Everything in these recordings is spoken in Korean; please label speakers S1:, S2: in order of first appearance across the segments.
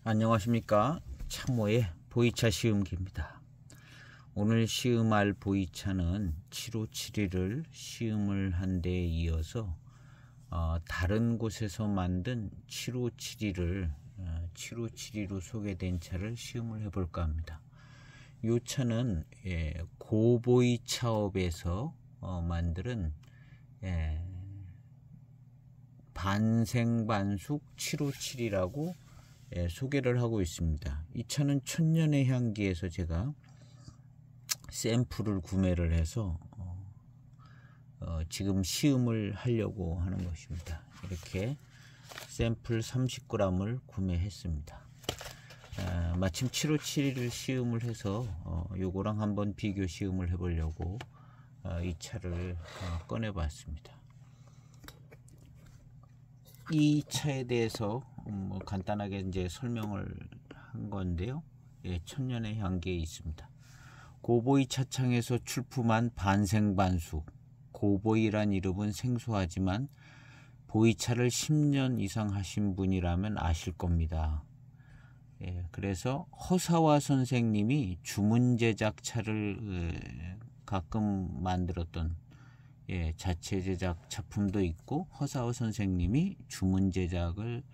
S1: 안녕하십니까. 참모의 보이차 시음기입니다. 오늘 시음할 보이차는 7571을 시음을 한 데에 이어서 다른 곳에서 만든 7572로 소개된 차를 시음을 해볼까 합니다. 이 차는 고보이차업에서 만든 반생반숙 757이라고 소개를 하고 있습니다. 이 차는 천년의 향기에서 제가 샘플을 구매를 해서 지금 시음을 하려고 하는 것입니다. 이렇게 샘플 30g을 구매했습니다. 마침 757을 시음을 해서 요거랑 한번 비교 시음을 해보려고 이 차를 꺼내 봤습니다. 이 차에 대해서 간단하게 이제 설명을 한 건데요. 천년의 향기에 있습니다. 고보이 차창에서 출품한 반생반숙. 고보이란 이름은 생소하지만 보이차를 10년 이상 하신 분이라면 아실 겁니다. 그래서 허사와 선생님이 주문 제작 차를 가끔 만들었던 자체 제작 작품도 있고, 허사와 선생님이 주문 제작을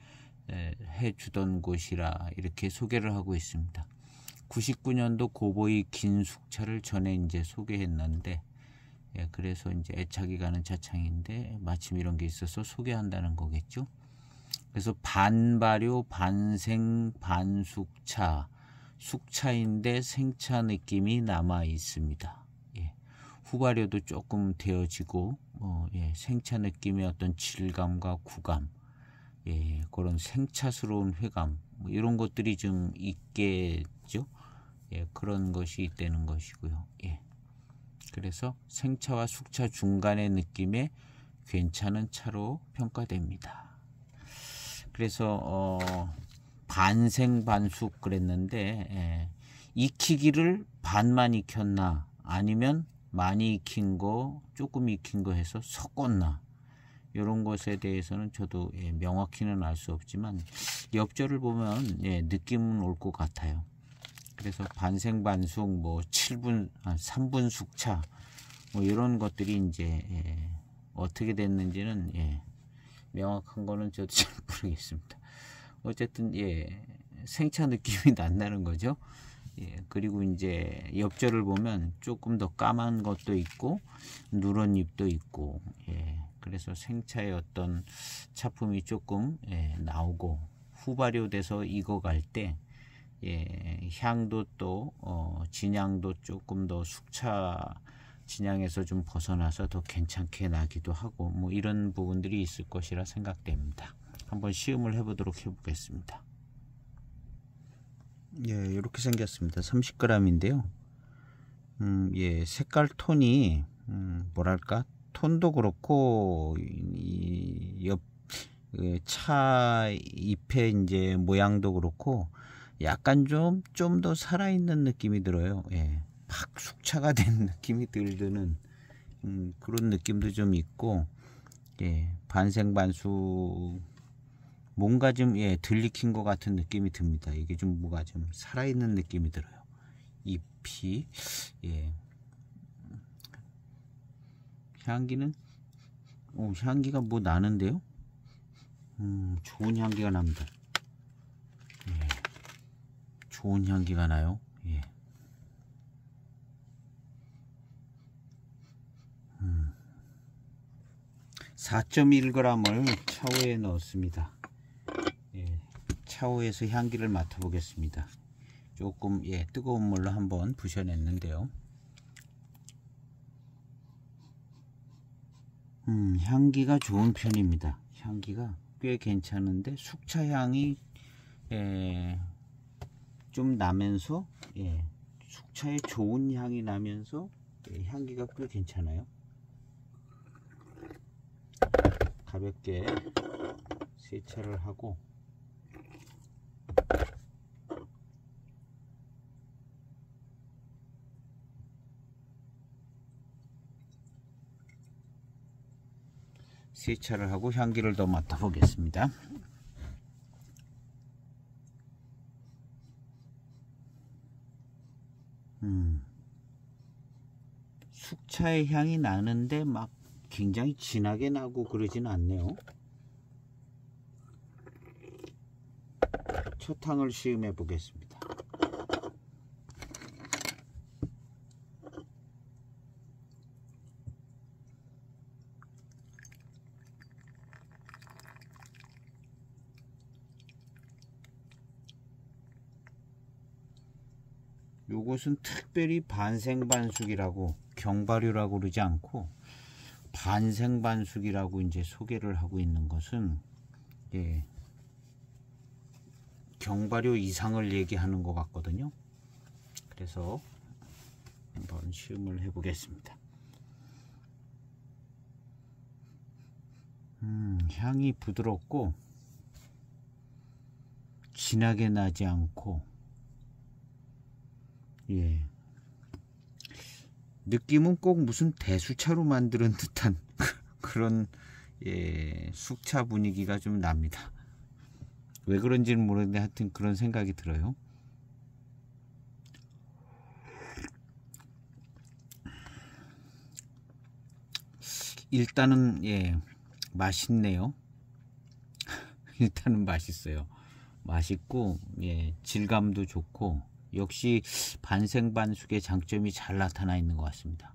S1: 해주던 곳이라 이렇게 소개를 하고 있습니다. 99년도 고보이 긴 숙차를 전에 이제 소개했는데, 그래서 이제 애착이 가는 차창인데 마침 이런 게 있어서 소개한다는 거겠죠. 그래서 반발효 반생 반숙차, 숙차인데 생차 느낌이 남아 있습니다. 후발효도 조금 되어지고 생차 느낌의 어떤 질감과 구감, 그런 생차스러운 회감, 이런 것들이 좀 있겠죠. 그런 것이 있다는 것이고요. 그래서 생차와 숙차 중간의 느낌의 괜찮은 차로 평가됩니다. 그래서 반생반숙 그랬는데, 익히기를 반만 익혔나 아니면 많이 익힌 거 조금 익힌 거 해서 섞었나, 이런 것에 대해서는 저도 명확히는 알 수 없지만 엽절을 보면 느낌은 올 것 같아요. 그래서 반생반숙, 뭐 3분 숙차, 뭐 이런 것들이 이제 어떻게 됐는지는 명확한 거는 저도 잘 모르겠습니다. 어쨌든 생차 느낌이 난다는 거죠. 그리고 이제 엽절을 보면 조금 더 까만 것도 있고 누런 잎도 있고, 그래서 생차의 어떤 차품이 조금 나오고, 후발효돼서 익어갈 때 향도 또 진향도 조금 더 숙차 진향에서 좀 벗어나서 더 괜찮게 나기도 하고, 뭐 이런 부분들이 있을 것이라 생각됩니다. 한번 시음을 해보겠습니다. 이렇게 생겼습니다. 30g인데요. 색깔 톤이 뭐랄까, 톤도 그렇고 차 잎의 이제 모양도 그렇고 약간 좀 더 살아있는 느낌이 들어요. 팍 숙차가 된 느낌이 드는 그런 느낌도 좀 있고, 반생반숙 뭔가 좀 덜 익힌 것 같은 느낌이 듭니다. 이게 좀 뭐가 좀 살아있는 느낌이 들어요. 잎이 향기는 향기가 뭐 나는데요. 좋은 향기가 납니다. 좋은 향기가 나요. 4.1g을 차후에 넣었습니다. 차후에서 향기를 맡아보겠습니다. 조금 뜨거운 물로 한번 부셔냈는데요. 향기가 좋은 편입니다. 향기가 꽤 괜찮은데 숙차 향이 좀 나면서 숙차의 좋은 향이 나면서 향기가 꽤 괜찮아요. 가볍게 세차를 하고 향기를 더 맡아보겠습니다. 숙차의 향이 나는데 막 굉장히 진하게 나고 그러진 않네요. 초탕을 시음해 보겠습니다. 요것은 특별히 반생반숙이라고, 경발효라고 그러지 않고 반생반숙이라고 이제 소개를 하고 있는 것은, 예, 경발효 이상을 얘기하는 것 같거든요. 그래서 한번 시음을 해 보겠습니다. 향이 부드럽고 진하게 나지 않고, 예, 느낌은 꼭 무슨 대수차로 만드는 듯한 그런, 예, 숙차 분위기가 좀 납니다. 왜 그런지는 모르겠는데 하여튼 그런 생각이 들어요. 일단은, 예, 맛있네요. 일단은 맛있어요. 맛있고, 예, 질감도 좋고, 역시 반생반숙의 장점이 잘 나타나 있는 것 같습니다.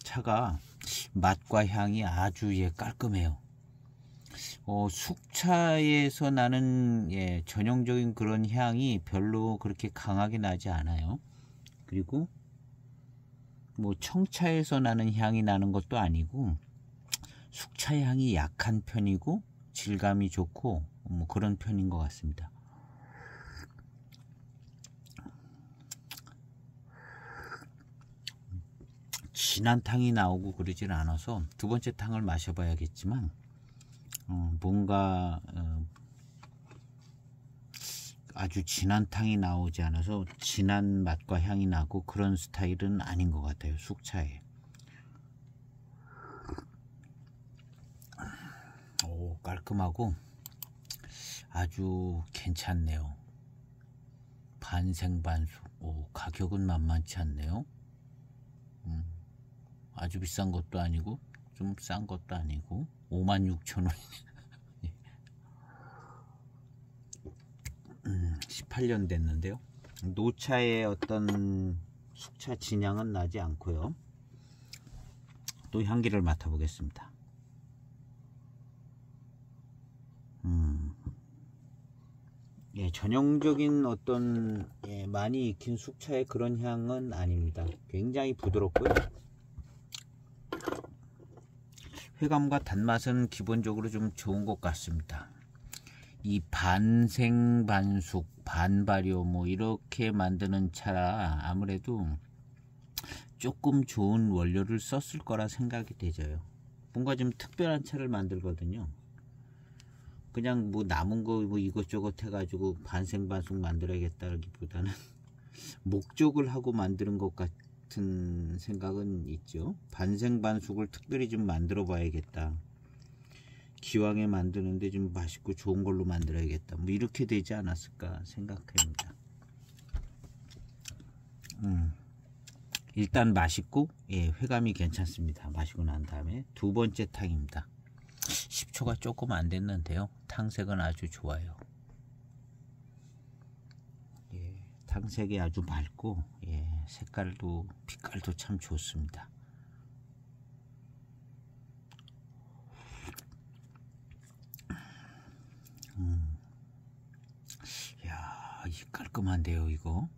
S1: 차가 맛과 향이 아주, 예, 깔끔해요. 숙차에서 나는, 예, 전형적인 그런 향이 별로 그렇게 강하게 나지 않아요. 그리고 뭐 청차에서 나는 향이 나는 것도 아니고, 숙차 향이 약한 편이고 질감이 좋고 뭐 그런 편인 것 같습니다. 진한 탕이 나오고 그러진 않아서 두 번째 탕을 마셔봐야겠지만, 뭔가 아주 진한 탕이 나오지 않아서 진한 맛과 향이 나고 그런 스타일은 아닌 것 같아요, 숙차에. 오, 깔끔하고 아주 괜찮네요. 반생반숙. 오, 가격은 만만치 않네요. 아주 비싼 것도 아니고 좀 싼 것도 아니고 56,000원. 18년 됐는데요. 노차의 어떤 숙차 진향은 나지 않고요. 또 향기를 맡아보겠습니다. 예, 전형적인 어떤, 예, 많이 익힌 숙차의 그런 향은 아닙니다. 굉장히 부드럽고요. 회감과 단맛은 기본적으로 좀 좋은 것 같습니다. 이 반생반숙, 반발효 뭐 이렇게 만드는 차라 아무래도 조금 좋은 원료를 썼을 거라 생각이 되져요. 뭔가 좀 특별한 차를 만들거든요. 그냥 뭐 남은 거 뭐 이것저것 해가지고 반생반숙 만들어야겠다기보다는 목적을 하고 만드는 것 같은 생각은 있죠. 반생반숙을 특별히 좀 만들어 봐야겠다. 기왕에 만드는데 좀 맛있고 좋은 걸로 만들어야겠다. 뭐 이렇게 되지 않았을까 생각합니다. 일단 맛있고, 예, 회감이 괜찮습니다. 마시고 난 다음에 두 번째 탕입니다. 10초가 조금 안 됐는데요. 탕색은 아주 좋아요. 예, 탕색이 아주 맑고, 예, 색깔도 빛깔도 참 좋습니다. 야, 이 깔끔한데요, 이거.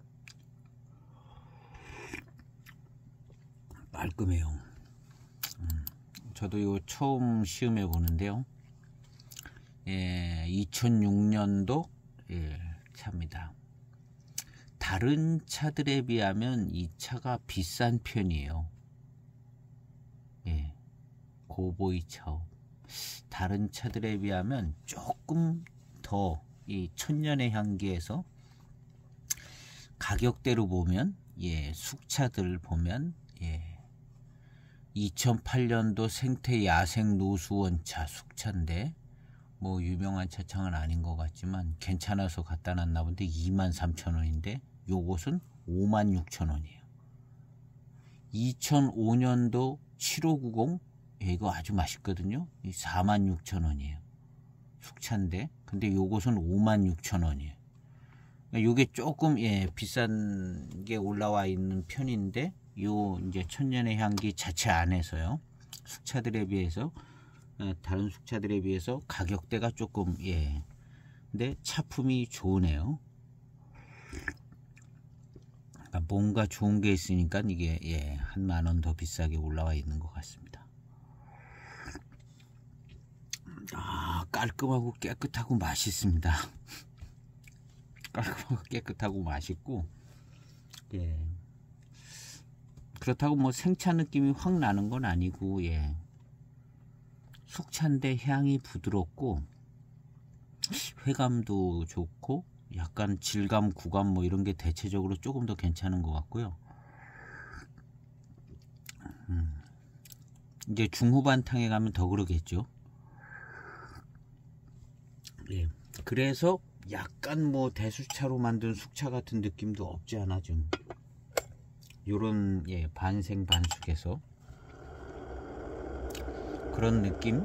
S1: 깔끔해요. 저도 이거 처음 시음해 보는데요. 예, 2006년도, 예, 차입니다. 다른 차들에 비하면 이 차가 비싼 편이에요. 예, 고보이 차업. 다른 차들에 비하면 조금 더 이 천년의 향기에서 가격대로 보면, 예, 숙차들 보면, 예, 2008년도 생태 야생 노수원차 숙차인데 뭐 유명한 차창은 아닌 것 같지만 괜찮아서 갖다 놨나 본데 23,000원인데 요것은 56,000원이에요. 2005년도 7590 이거 아주 맛있거든요. 46,000원이에요. 숙차인데 근데 요것은 56,000원이에요. 요게 조금 비싼 게 올라와 있는 편인데 요 이제 천년의 향기 자체 안에서요. 숙차들에 비해서 다른 숙차들에 비해서 가격대가 조금 근데 차품이 좋으네요. 그러니까 뭔가 좋은 게 있으니까 이게 한 만원 더 비싸게 올라와 있는 것 같습니다. 깔끔하고 깨끗하고 맛있습니다. 깔끔하고 깨끗하고 맛있고 그렇다고 뭐 생차 느낌이 확 나는 건 아니고 숙차인데 향이 부드럽고 회감도 좋고 약간 질감 구감 뭐 이런 게 대체적으로 조금 더 괜찮은 것 같고요. 이제 중후반탕에 가면 더 그러겠죠. 그래서 약간 뭐 대수차로 만든 숙차 같은 느낌도 없지 않아 좀 요런 반생 반숙해서 그런 느낌.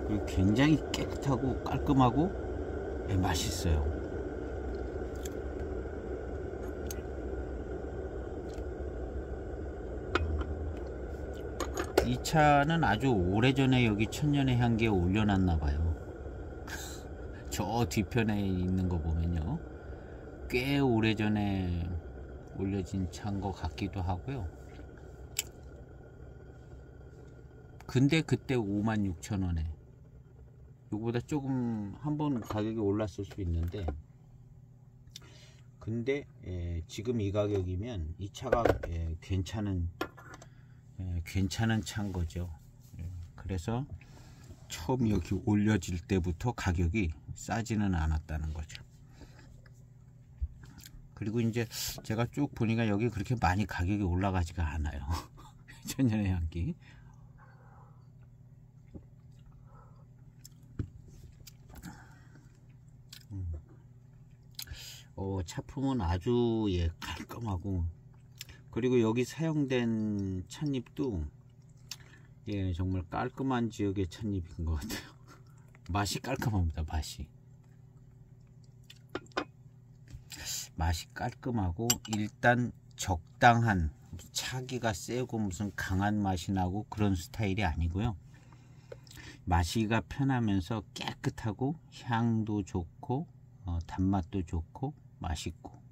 S1: 그리고 굉장히 깨끗하고 깔끔하고 맛있어요. 이 차는 아주 오래전에 여기 천년의 향기에 올려놨나봐요. 저 뒤편에 있는 거 보면요 꽤 오래전에 올려진 차인 것 같기도 하고요. 근데 그때 56,000원에 요거보다 조금 한번 가격이 올랐을 수 있는데 근데 지금 이 가격이면 이 차가 괜찮은 차인 거죠. 그래서 처음 여기 올려질 때부터 가격이 싸지는 않았다는 거죠. 그리고 이제 제가 쭉 보니까 여기 그렇게 많이 가격이 올라가지가 않아요. 천년의 향기. 차품은 아주 깔끔하고 그리고 여기 사용된 찻잎도 정말 깔끔한 지역의 찻잎인 것 같아요. 맛이 깔끔합니다. 맛이 깔끔하고 일단 적당한 차기가 세고 무슨 강한 맛이 나고 그런 스타일이 아니고요. 마시기가 편하면서 깨끗하고 향도 좋고 단맛도 좋고 맛있고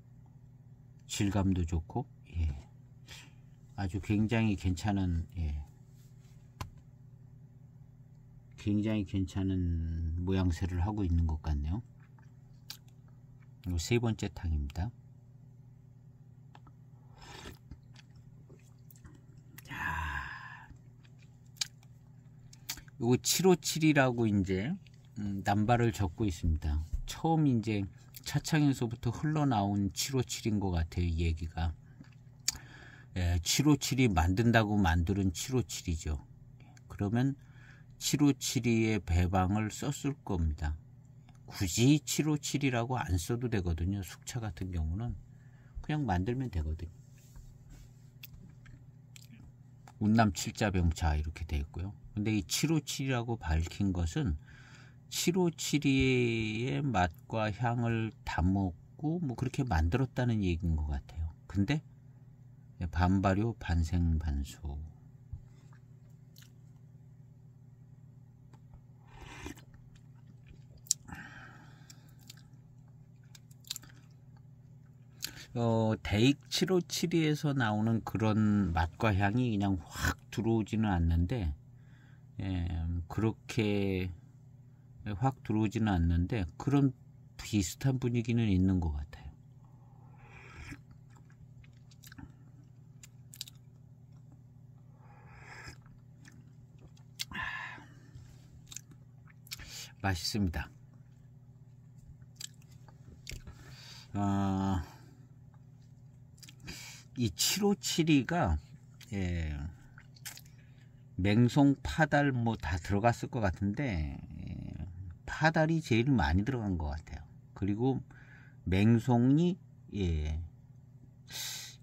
S1: 질감도 좋고 아주 굉장히 괜찮은 굉장히 괜찮은 모양새를 하고 있는 것 같네요. 세 번째 탕입니다. 요거 757이라고 이제 남발을 적고 있습니다. 처음 이제 차창에서부터 흘러나온 757인 것 같아요. 이 얘기가 757이 만든다고 만드는 757이죠. 그러면 757의 배방을 썼을 겁니다. 굳이 757이라고 안 써도 되거든요. 숙차 같은 경우는 그냥 만들면 되거든요. 운남 7자병차 이렇게 되어 있고요. 근데 이 757이라고 밝힌 것은 757의 맛과 향을 담았고 뭐 그렇게 만들었다는 얘기인 것 같아요. 근데 반발효 반생반수 대익 757에서 나오는 그런 맛과 향이 그냥 확 들어오지는 않는데 그렇게 확 들어오지는 않는데 그런 비슷한 분위기는 있는 것 같아요. 맛있습니다. 이 757이가 맹송, 파달 뭐 다 들어갔을 것 같은데 파달이 제일 많이 들어간 것 같아요. 그리고 맹송이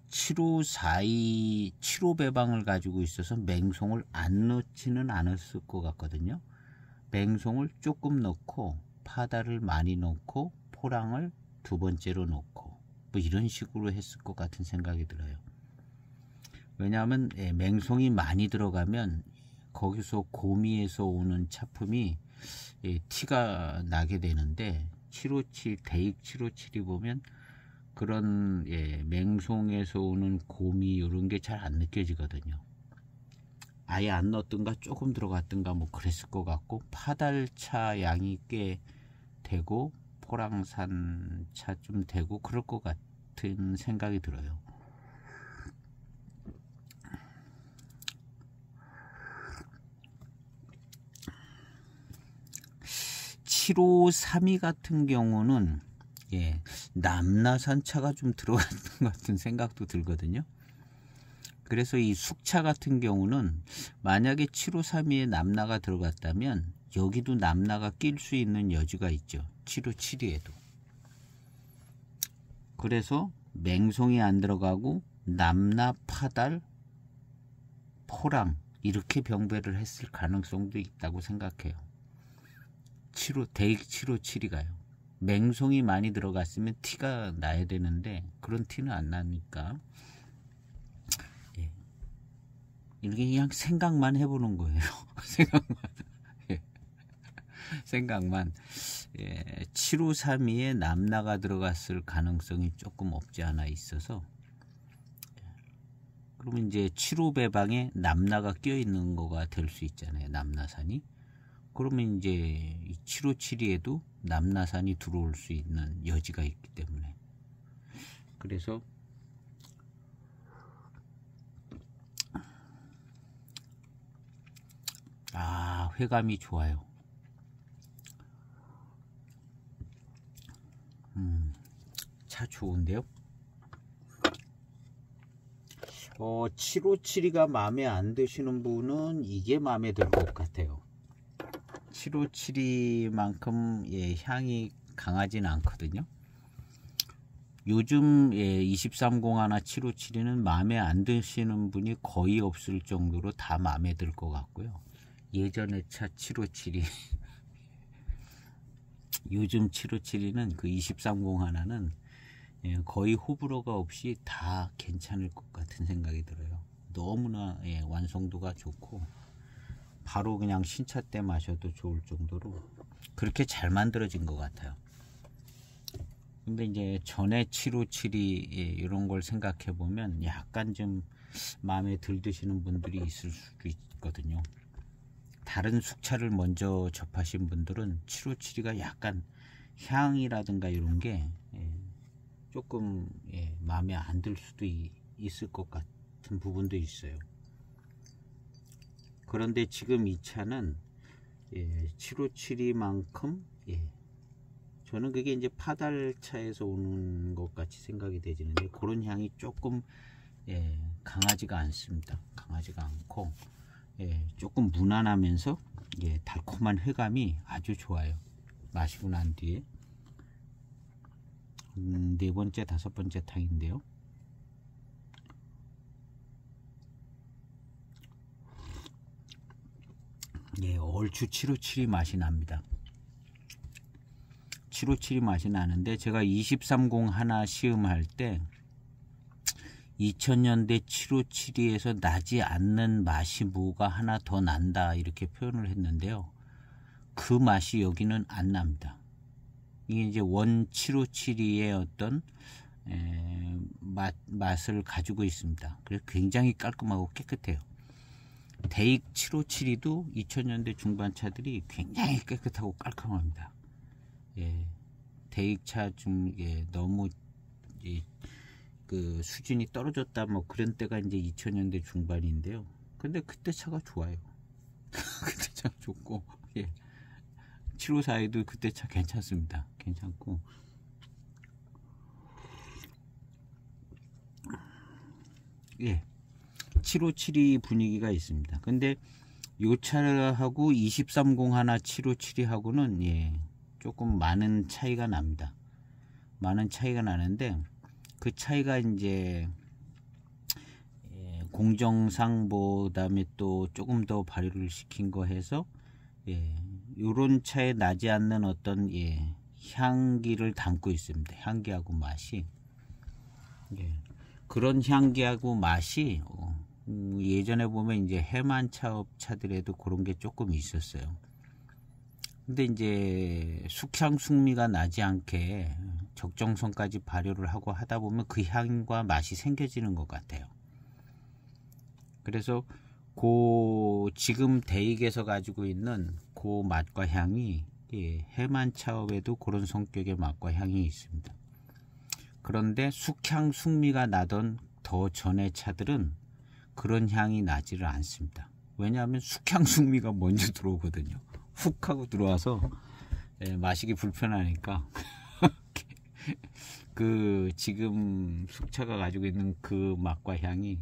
S1: 7542 75배방을 가지고 있어서 맹송을 안 넣지는 않았을 것 같거든요. 맹송을 조금 넣고 파달을 많이 넣고 포랑을 두 번째로 넣고 뭐 이런 식으로 했을 것 같은 생각이 들어요. 왜냐하면 맹송이 많이 들어가면 거기서 고미에서 오는 차품이 티가 나게 되는데 757 대익 757이 보면 그런 맹송에서 오는 고미 이런 게 잘 안 느껴지거든요. 아예 안 넣었던가 조금 들어갔던가 뭐 그랬을 것 같고 파달차 양이 꽤 되고 포랑산차 좀 되고 그럴 것 같은 생각이 들어요. (7532) 같은 경우는 남나산차가 좀 들어간 것 같은 생각도 들거든요. 그래서 이 숙차 같은 경우는 만약에 7532에 남나가 들어갔다면 여기도 남나가 낄 수 있는 여지가 있죠. 7572에도. 그래서 맹송이 안 들어가고 남나, 파달, 포랑 이렇게 병배를 했을 가능성도 있다고 생각해요. 대익 757이가요. 맹송이 많이 들어갔으면 티가 나야 되는데 그런 티는 안 나니까 이렇게 그냥 생각만 해보는 거예요. 생각만 7532에 남나가 들어갔을 가능성이 조금 없지 않아 있어서 그러면 이제 75배방에 남나가 껴있는 거가 될 수 있잖아요. 남나산이. 그러면 이제 7572에도 남나산이 들어올 수 있는 여지가 있기 때문에 그래서 회감이 좋아요. 차 좋은데요. 7572가 마음에 안 드시는 분은 이게 마음에 들 것 같아요. 7572만큼 향이 강하진 않거든요. 요즘 2301 7572는 마음에 안 드시는 분이 거의 없을 정도로 다 마음에 들 것 같고요. 예전의 차 7572 요즘 7572는 그 2301는 거의 호불호가 없이 다 괜찮을 것 같은 생각이 들어요. 너무나 완성도가 좋고 바로 그냥 신차 때 마셔도 좋을 정도로 그렇게 잘 만들어진 것 같아요. 근데 이제 전에 7572 이런 걸 생각해 보면 약간 좀 마음에 들 드시는 분들이 있을 수도 있거든요. 다른 숙차를 먼저 접하신 분들은 7572가 약간 향이라든가 이런 게 조금 마음에 안 들 수도 있을 것 같은 부분도 있어요. 그런데 지금 이 차는 7572만큼 저는 그게 이제 파달차에서 오는 것 같이 생각이 되지는데 그런 향이 조금 강하지가 않습니다. 강하지가 않고 조금 무난하면서 달콤한 회감이 아주 좋아요. 마시고 난 뒤에 네 번째, 다섯 번째 탕인데요. 얼추 757이 맛이 납니다. 757이 맛이 나는데 제가 2030 하나 시음할 때 2000년대 7572에서 나지 않는 맛이 뭐가 하나 더 난다 이렇게 표현을 했는데요. 그 맛이 여기는 안 납니다. 이게 이제 원 7572의 어떤 맛을 가지고 있습니다. 그래서 굉장히 깔끔하고 깨끗해요. 대익 7572도 2000년대 중반 차들이 굉장히 깨끗하고 깔끔합니다. 대익차 좀 너무 그 수준이 떨어졌다 뭐 그런 때가 이제 2000년대 중반인데요. 근데 그때 차가 좋아요. 그때 차 좋고 7542도 그때 차 괜찮습니다. 괜찮고 7572 분위기가 있습니다. 근데 요 차하고 2301 757하고는 예, 조금 많은 차이가 납니다. 많은 차이가 나는데 그 차이가 이제 공정상 뭐 그다음에 또 조금 더 발효를 시킨 거 해서 예, 요런 차에 나지 않는 어떤 예, 향기를 담고 있습니다. 향기하고 맛이 예, 그런 향기하고 맛이 예전에 보면 이제 해만차업 차들에도 그런 게 조금 있었어요. 근데 이제 숙향 숙미가 나지 않게 적정선까지 발효를 하고 하다 보면 그 향과 맛이 생겨지는 것 같아요. 그래서 지금 대익에서 가지고 있는 그 맛과 향이 예, 해만차업에도 그런 성격의 맛과 향이 있습니다. 그런데 숙향 숙미가 나던 더 전의 차들은 그런 향이 나지를 않습니다. 왜냐하면 숙향 숙미가 먼저 들어오거든요. 훅 하고 들어와서 예, 마시기 불편하니까 그 지금 숙차가 가지고 있는 그 맛과 향이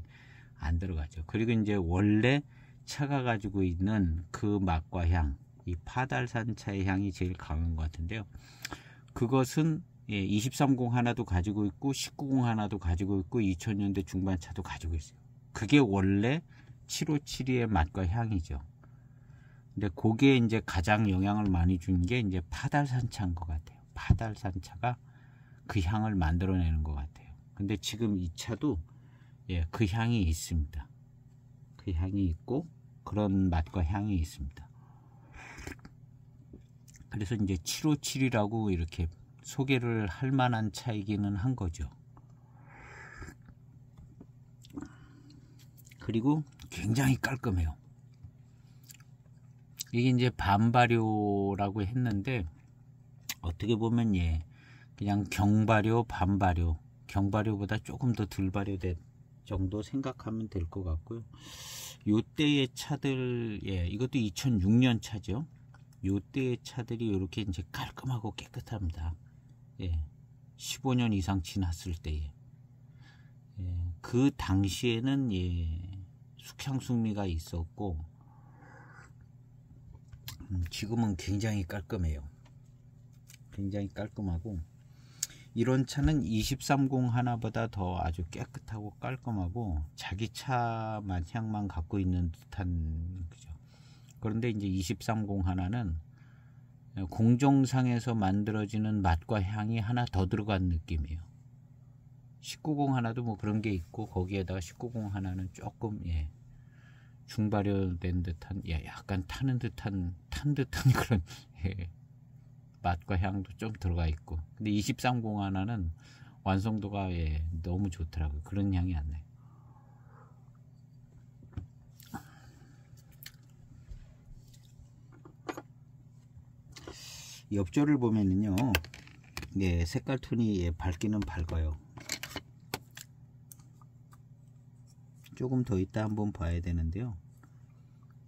S1: 안 들어가죠. 그리고 이제 원래 차가 가지고 있는 그 맛과 향, 이 파달산 차의 향이 제일 강한 것 같은데요. 그것은 예, 2301 하나도 가지고 있고 1901 하나도 가지고 있고 2000년대 중반 차도 가지고 있어요. 그게 원래 7572의 맛과 향이죠. 근데 그게 이제 가장 영향을 많이 준 게 이제 파달산차인 것 같아요. 파달산차가 그 향을 만들어내는 것 같아요. 근데 지금 이 차도 예, 그 향이 있습니다. 그 향이 있고 그런 맛과 향이 있습니다. 그래서 이제 757이라고 이렇게 소개를 할 만한 차이기는 한 거죠. 그리고 굉장히 깔끔해요. 이게 이제 반발효라고 했는데 어떻게 보면 예, 그냥 경발효, 반발효, 경발효보다 조금 더 덜 발효된 정도 생각하면 될 것 같고요. 요때의 차들, 예, 이것도 2006년 차죠. 요때의 차들이 이렇게 이제 깔끔하고 깨끗합니다. 예, 15년 이상 지났을 때에. 예, 그 당시에는 예, 숙향숙미가 있었고 지금은 굉장히 깔끔해요. 굉장히 깔끔하고 이런 차는 2301 하나보다 더 아주 깨끗하고 깔끔하고 자기 차 맛향만 갖고 있는 듯한 그죠. 그런데 이제 2301 하나는 공정상에서 만들어지는 맛과 향이 하나 더 들어간 느낌이에요. 1901 하나도 뭐 그런 게 있고 거기에다가 1901 하나는 조금 예, 중발효된 듯한 예, 약간 탄 듯한 그런 예, 맛과 향도 좀 들어가 있고 근데 2301 하나는 완성도가 예, 너무 좋더라고요. 그런 향이 안 나요. 옆줄을 보면은요 예, 색깔 톤이 예, 밝기는 밝아요. 조금 더 이따 한번 봐야 되는데요.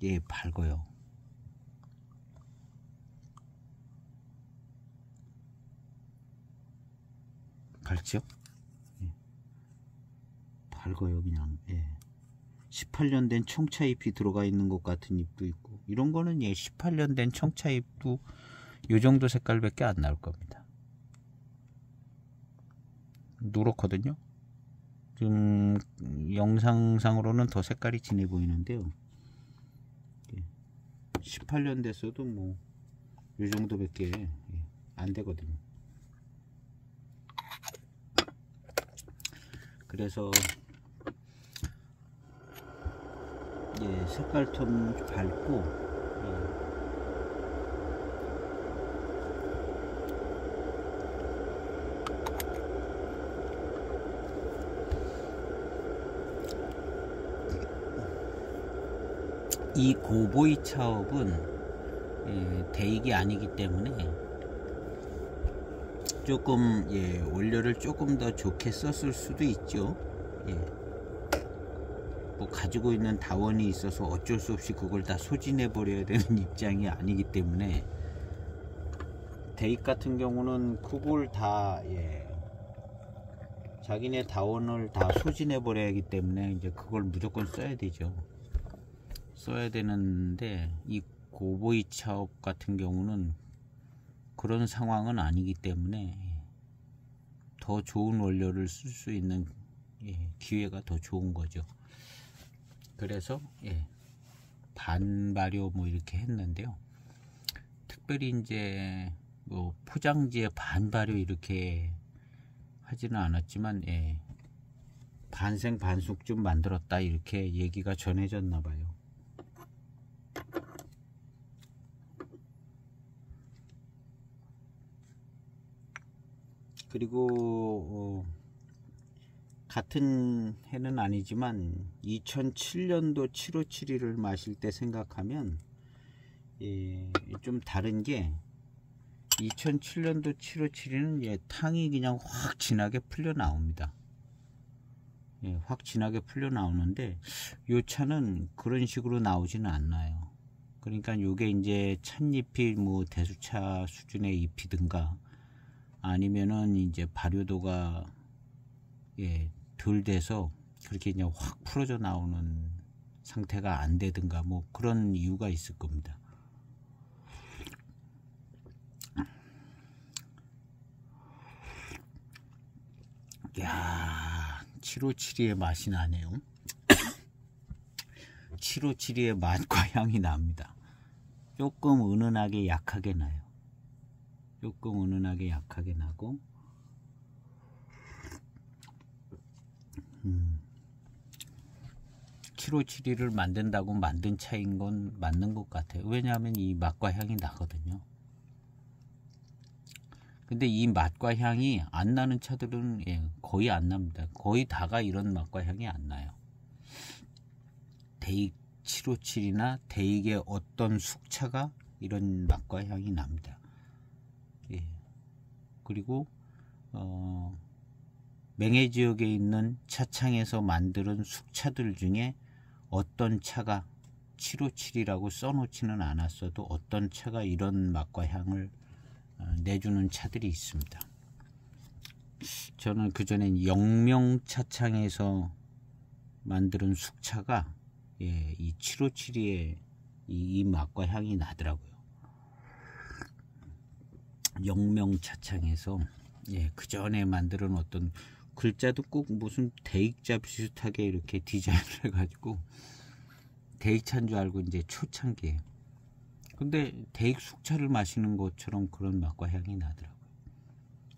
S1: 예, 밝아요. 밝죠? 예. 밝아요, 그냥. 예. 18년 된 청차잎이 들어가 있는 것 같은 잎도 있고, 이런 거는 예, 18년 된 청차잎도 요 정도 색깔밖에 안 나올 겁니다. 누렇거든요. 지금 영상상으로는 더 색깔이 진해 보이는데요. 18년 됐어도 뭐 요 정도밖에 안 되거든요. 그래서 예, 색깔 톤 밝고 예. 이 고보이 차업은 예, 대익이 아니기 때문에 조금 예, 원료를 조금 더 좋게 썼을 수도 있죠. 예. 뭐 가지고 있는 다원이 있어서 어쩔 수 없이 그걸 다 소진해 버려야 되는 입장이 아니기 때문에 대익 같은 경우는 그걸 다 예, 자기네 다원을 다 소진해 버려야 하기 때문에 이제 그걸 무조건 써야 되죠. 써야 되는데 이 고보이차업 같은 경우는 그런 상황은 아니기 때문에 더 좋은 원료를 쓸 수 있는 기회가 더 좋은 거죠. 그래서 반발효 뭐 이렇게 했는데요. 특별히 이제 뭐 포장지에 반발효 이렇게 하지는 않았지만 반생 반숙 좀 만들었다 이렇게 얘기가 전해졌나 봐요. 그리고 같은 해는 아니지만 2007년도 757을 마실 때 생각하면 좀 다른 게 2007년도 757은 탕이 그냥 확 진하게 풀려 나옵니다. 확 진하게 풀려 나오는데 이 차는 그런 식으로 나오지는 않나요. 그러니까 요게 이제 찻잎이 뭐 대수차 수준의 잎이든가 아니면은 이제 발효도가 덜 돼서 그렇게 그냥 확 풀어져 나오는 상태가 안 되든가 뭐 그런 이유가 있을 겁니다. 야, 757의 맛이 나네요. 757의 맛과 향이 납니다. 조금 은은하게 약하게 나요. 조금 은은하게 약하게 나고 757을 만든다고 만든 차인 건 맞는 것 같아요. 왜냐하면 이 맛과 향이 나거든요. 근데 이 맛과 향이 안 나는 차들은 거의 안 납니다. 거의 다가 이런 맛과 향이 안 나요. 대익 757이나 대익의 어떤 숙차가 이런 맛과 향이 납니다. 그리고 맹해 지역에 있는 차창에서 만드는 숙차들 중에 어떤 차가 757이라고 써놓지는 않았어도 어떤 차가 이런 맛과 향을 내주는 차들이 있습니다. 저는 그전에 영명 차창에서 만드는 숙차가 이 757의 이 맛과 향이 나더라고요. 영명 차창에서 그전에 만드는 어떤 글자도 꼭 무슨 대익자 비슷하게 이렇게 디자인을 해가지고 대익차인 줄 알고 이제 초창기에 근데 대익 숙차를 마시는 것처럼 그런 맛과 향이 나더라고요.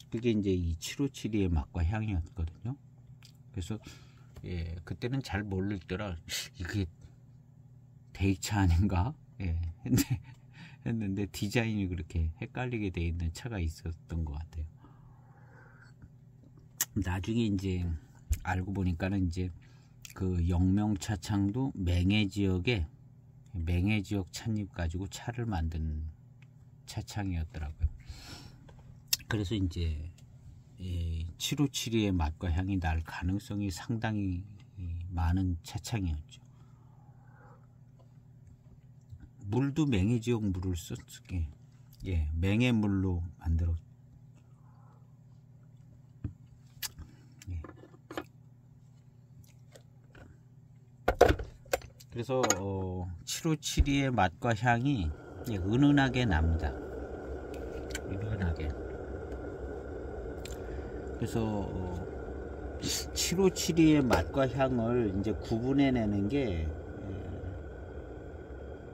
S1: 그게 이제 이 757의 맛과 향이었거든요. 그래서 그때는 잘 모르더라. 이게 대익차 아닌가? 했는데 디자인이 그렇게 헷갈리게 돼 있는 차가 있었던 것 같아요. 나중에 이제 알고 보니까는 이제 그 영명차창도 맹해 지역에 맹해 지역 찻잎 가지고 차를 만든 차창이었더라고요. 그래서 이제 757의 맛과 향이 날 가능성이 상당히 많은 차창이었죠. 물도 맹해 지역 물을 썼게 맹해 물로 만들었. 그래서 757의 맛과 향이 은은하게 납니다. 은은하게. 그래서 757의 맛과 향을 이제 구분해내는 게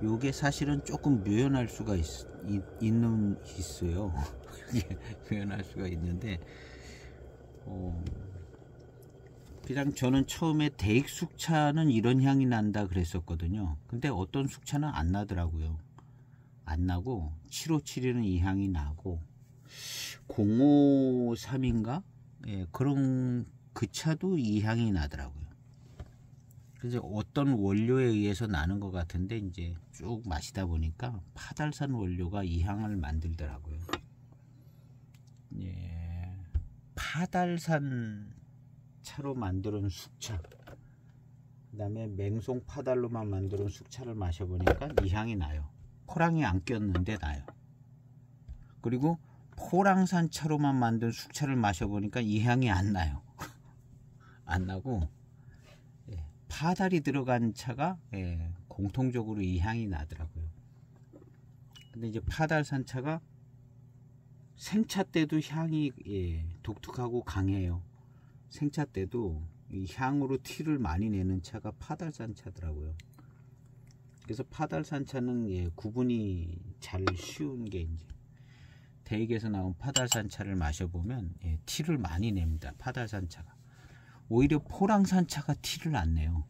S1: 요게 사실은 조금 묘연할 수가 있어요. 묘연할 수가 있는데 그냥 저는 처음에 대익 숙차는 이런 향이 난다 그랬었거든요. 근데 어떤 숙차는 안 나더라고요. 안 나고 757에는 이 향이 나고 053인가? 그런 그 차도 이 향이 나더라고요. 그래서 어떤 원료에 의해서 나는 것 같은데 이제 쭉 마시다 보니까 파달산 원료가 이 향을 만들더라고요. 파달산 차로 만드는 숙차, 그 다음에 맹송 파달로만 만드는 숙차를 마셔보니까 이 향이 나요. 포랑이 안 꼈는데 나요. 그리고 포랑산 차로만 만든 숙차를 마셔보니까 이 향이 안 나요. 안 나고 파달이 들어간 차가 공통적으로 이 향이 나더라고요. 근데 이제 파달산차가 생차 때도 향이 독특하고 강해요. 생차 때도 이 향으로 티를 많이 내는 차가 파달산차더라고요. 그래서 파달산차는 구분이 잘 쉬운 게 이제 대익에서 나온 파달산차를 마셔보면 티를 많이 냅니다. 파달산차가 오히려 포랑산차가 티를 안 내요.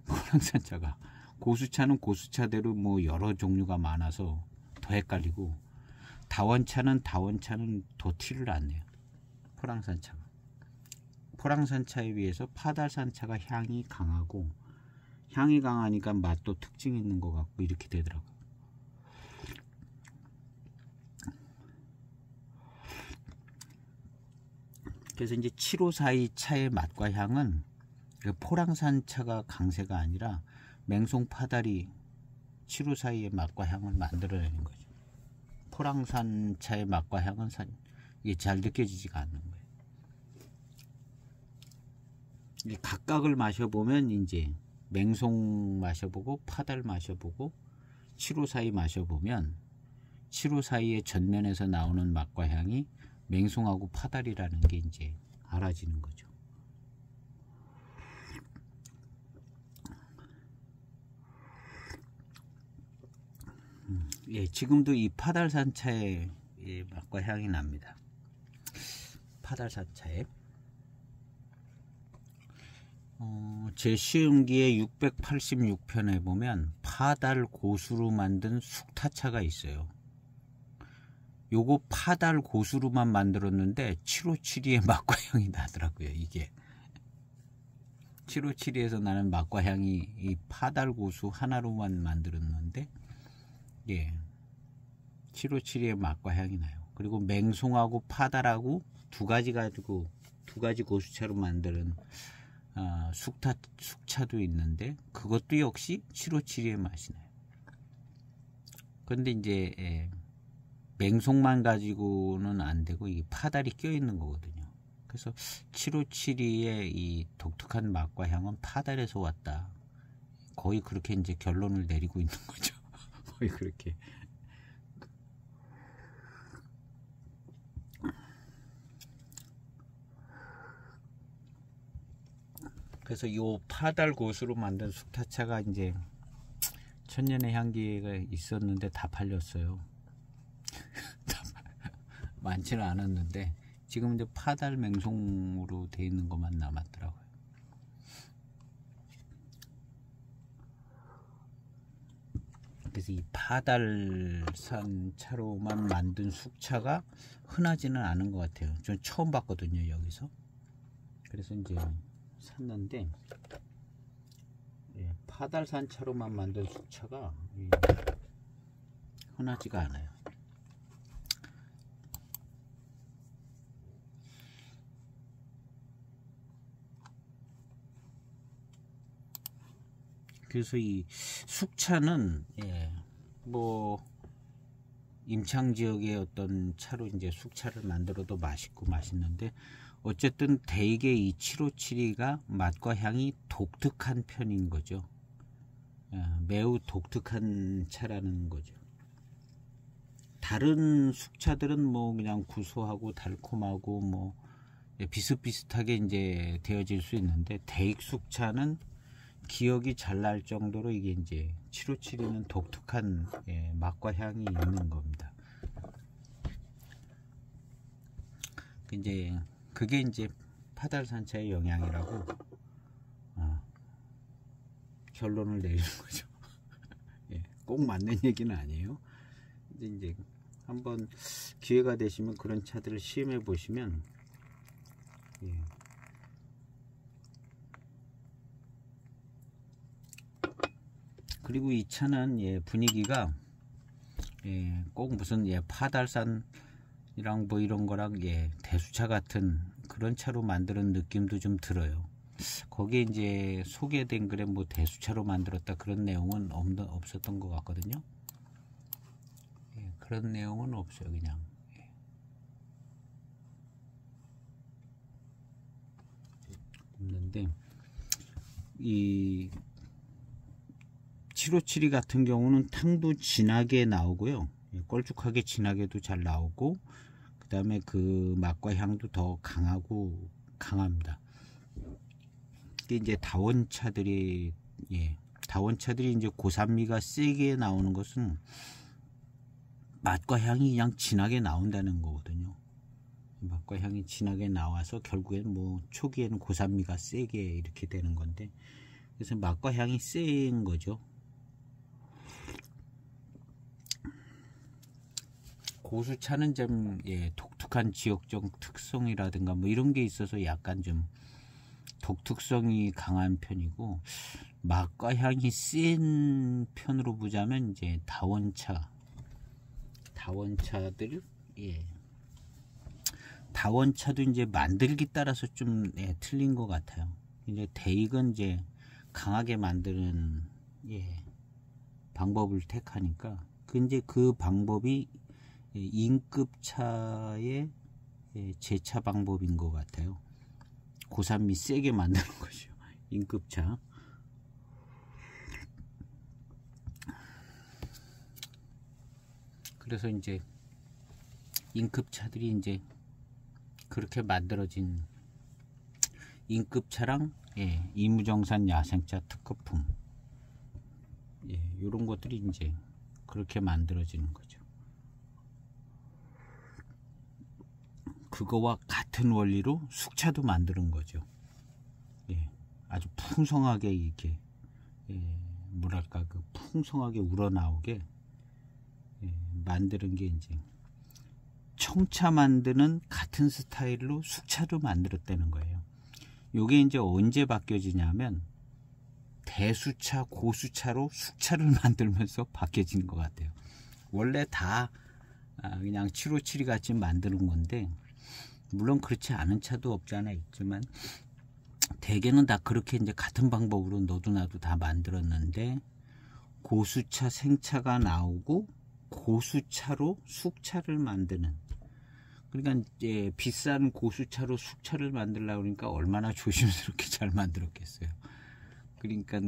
S1: 포랑산차가 고수차는 고수차대로 뭐 여러 종류가 많아서 더 헷갈리고 다원차는 더 티를 안 내요. 포랑산차가 포랑산차에 비해서 파달산차가 향이 강하고 향이 강하니까 맛도 특징이 있는 것 같고 이렇게 되더라고요. 그래서 이제 7542 차의 맛과 향은 포랑산차가 강세가 아니라 맹송파달이 7542의 맛과 향을 만들어내는 거죠. 포랑산차의 맛과 향은 이게 잘 느껴지지가 않는 거예요. 각각을 마셔보면 이제 맹송 마셔보고 파달 마셔보고 7542 마셔보면 7542의 전면에서 나오는 맛과 향이 맹송하고 파달이라는 게 이제 알아지는 거죠. 지금도 이 파달산차의 맛과 향이 납니다. 파달산차에 제 시음기의 686편에 보면 파달 고수로 만든 숙타차가 있어요. 요거 파달 고수로만 만들었는데 7572의 맛과 향이 나더라고요. 이게 7572에서 나는 맛과 향이 이 파달 고수 하나로만 만들었는데 7572의 맛과 향이 나요. 그리고 맹송하고 파달하고 두 가지 고수차로 만드는 숙차도 있는데 그것도 역시 7572의 맛이 나요. 그런데 이제 맹송만 가지고는 안 되고 이 파달이 껴 있는 거거든요. 그래서 7572의 이 독특한 맛과 향은 파달에서 왔다. 거의 그렇게 이제 결론을 내리고 있는 거죠. 거의 그렇게. 그래서 이 파달 고수로 만든 숙타차가 이제 천년의 향기가 있었는데 다 팔렸어요. 많지는 않았는데 지금 이제 파달 맹송으로 되어 있는 것만 남았더라고요. 그래서 이 파달산 차로만 만든 숙차가 흔하지는 않은 것 같아요. 전 처음 봤거든요, 여기서. 그래서 이제 샀는데 파달산 차로만 만든 숙차가 흔하지가 않아요. 그래서 이 숙차는 뭐 임창 지역의 어떤 차로 이제 숙차를 만들어도 맛있고 맛있는데 어쨌든 대개 이 7572가 맛과 향이 독특한 편인 거죠. 매우 독특한 차라는 거죠. 다른 숙차들은 뭐 그냥 구수하고 달콤하고 뭐 비슷비슷하게 이제 되어질 수 있는데 대익 숙차는 기억이 잘 날 정도로 이게 이제 7572는 독특한 맛과 향이 있는 겁니다. 이제 그게 이제 파달산차의 영향이라고 결론을 내리는 거죠. 꼭 맞는 얘기는 아니에요. 이제 한번 기회가 되시면 그런 차들을 시음해 보시면 그리고 이 차는 분위기가 꼭 무슨 파달산이랑 뭐 이런 거랑 대수차 같은 그런 차로 만드는 느낌도 좀 들어요. 거기에 이제 소개된 글에 뭐 대수차로 만들었다 그런 내용은 없었던 것 같거든요. 그런 내용은 없어요. 그냥 없는데 이 757이 같은 경우는 탕도 진하게 나오고요. 걸쭉하게 진하게도 잘 나오고, 그 다음에 그 맛과 향도 더 강합니다. 이게 이제 다원차들이, 다원차들이 이제 고산미가 세게 나오는 것은 맛과 향이 그냥 진하게 나온다는 거거든요. 맛과 향이 진하게 나와서 결국엔 뭐 초기에는 고산미가 세게 이렇게 되는 건데, 그래서 맛과 향이 센 거죠. 고수차는 좀 독특한 지역적 특성이라든가 뭐 이런 게 있어서 약간 좀 독특성이 강한 편이고, 맛과 향이 센 편으로 보자면 이제 다원차들, 다원차도 이제 만들기 따라서 좀 틀린 것 같아요. 이제 대익은 이제 강하게 만드는 방법을 택하니까 그 방법이 인급차의 제차 방법인 것 같아요. 고산미 세게 만드는 거죠. 인급차. 그래서 이제 인급차들이 이제 그렇게 만들어진 인급차랑 이무정산 야생차 특허품, 이런 것들이 이제 그렇게 만들어지는 거죠. 그거와 같은 원리로 숙차도 만드는 거죠. 아주 풍성하게 이렇게 뭐랄까 그 풍성하게 우러나오게 만드는 게 이제 청차 만드는 같은 스타일로 숙차도 만들었다는 거예요. 요게 이제 언제 바뀌어지냐면 대수차, 고수차로 숙차를 만들면서 바뀌어지는 것 같아요. 원래 다 그냥 757이 같이 만드는 건데, 물론 그렇지 않은 차도 없지 않아 있지만 대개는 다 그렇게 이제 같은 방법으로 너도 나도 다 만들었는데, 고수차 생차가 나오고 고수차로 숙차를 만드는, 그러니까 이제 비싼 고수차로 숙차를 만들려고 그러니까 얼마나 조심스럽게 잘 만들었겠어요. 그러니까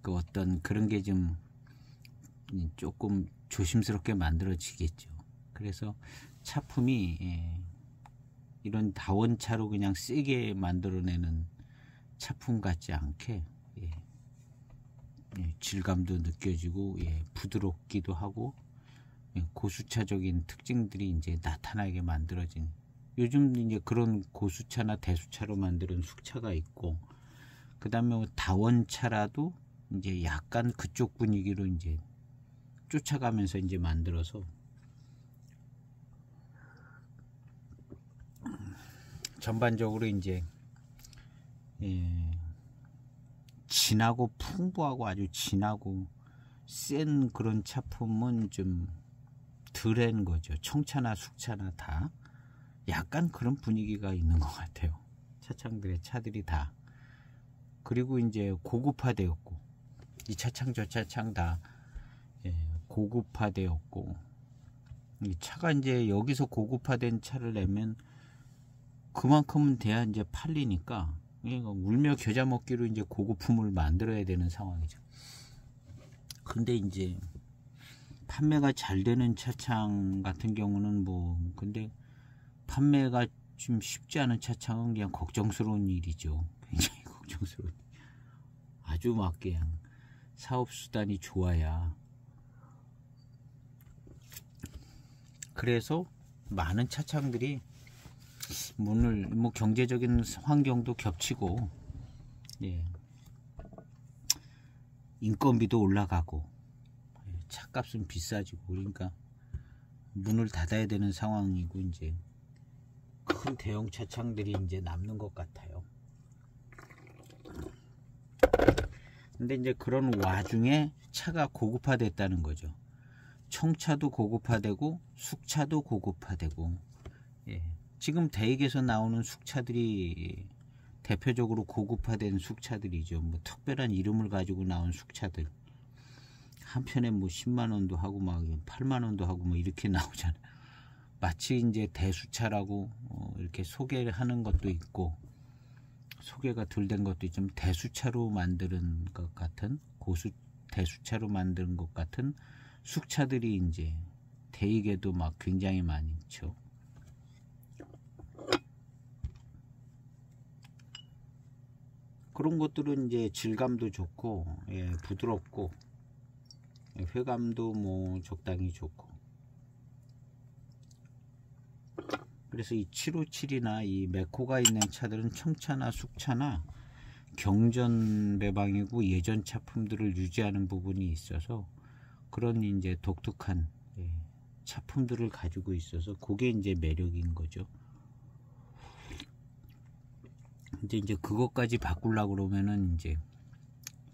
S1: 그 어떤 그런 게 좀 조금 조심스럽게 만들어지겠죠. 그래서 차품이 이런 다원차로 그냥 세게 만들어내는 차품 같지 않게 질감도 느껴지고 부드럽기도 하고 고수차적인 특징들이 이제 나타나게 만들어진, 요즘 이제 그런 고수차나 대수차로 만드는 숙차가 있고, 그 다음에 다원차라도 이제 약간 그쪽 분위기로 이제 쫓아가면서 이제 만들어서 전반적으로 이제 진하고 풍부하고 아주 진하고 센 그런 차품은 좀 덜한 거죠. 청차나 숙차나 다 약간 그런 분위기가 있는 것 같아요. 차들이 다. 그리고 이제 고급화되었고, 이 차창 저 차창 다 고급화되었고, 이 차가 이제 여기서 고급화된 차를 내면 그만큼은 돼야 이제 팔리니까 울며 겨자 먹기로 이제 고급품을 만들어야 되는 상황이죠. 근데 이제 판매가 잘 되는 차창 같은 경우는 뭐, 근데 판매가 좀 쉽지 않은 차창은 그냥 걱정스러운 일이죠. 굉장히 걱정스러운. 아주 막 그냥 사업수단이 좋아야. 그래서 많은 차창들이 문을 뭐 경제적인 환경도 겹치고 인건비도 올라가고 차값은 비싸지고, 그러니까 문을 닫아야 되는 상황이고, 이제 큰 대형 차창들이 이제 남는 것 같아요. 근데 이제 그런 와중에 차가 고급화됐다는 거죠. 청차도 고급화되고 숙차도 고급화되고, 지금 대익에서 나오는 숙차들이 대표적으로 고급화된 숙차들이죠. 뭐 특별한 이름을 가지고 나온 숙차들, 한편에 뭐 10만원도 하고 막 8만원도 하고 뭐 이렇게 나오잖아요. 마치 이제 대수차라고 이렇게 소개를 하는 것도 있고, 소개가 덜 된 것도 있지만 대수차로 만드는 것 같은 대수차로 만든 것 같은 숙차들이 이제 대익에도 막 굉장히 많죠. 그런 것들은 이제 질감도 좋고, 예, 부드럽고, 예, 회감도 뭐 적당히 좋고. 그래서 이 757이나 이 메코가 있는 차들은 청차나 숙차나 경전 배방이고 예전 차품들을 유지하는 부분이 있어서 그런 이제 독특한, 예, 차품들을 가지고 있어서 그게 이제 매력인 거죠. 이제 그것까지 바꾸려고 그러면은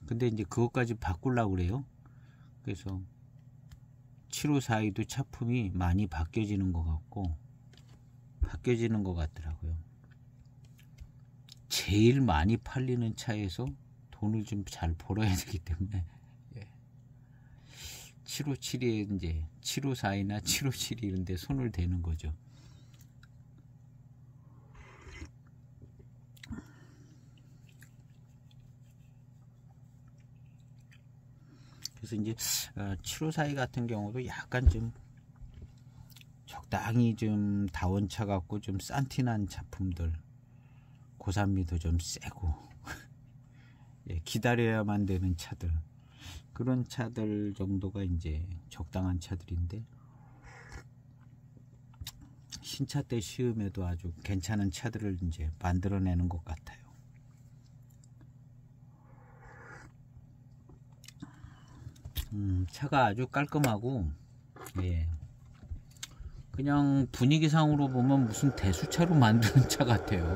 S1: 근데 이제 그것까지 바꾸려고 그래요. 그래서 7542도 차품이 많이 바뀌어지는 것 같더라고요. 제일 많이 팔리는 차에서 돈을 좀 잘 벌어야 되기 때문에, 예, 757에 이제 7542나 757 이런 데 손을 대는 거죠. 그래서 이제 7542 같은 경우도 약간 좀 적당히 좀 다원차 같고 좀 산티난 차품들, 고산미도 좀 세고 예, 기다려야만 되는 차들, 그런 차들 정도가 이제 적당한 차들인데, 신차 때 시음에도 아주 괜찮은 차들을 이제 만들어내는 것 같아요. 차가 아주 깔끔하고, 예, 그냥 분위기상으로 보면 무슨 대수차로 만드는 차 같아요.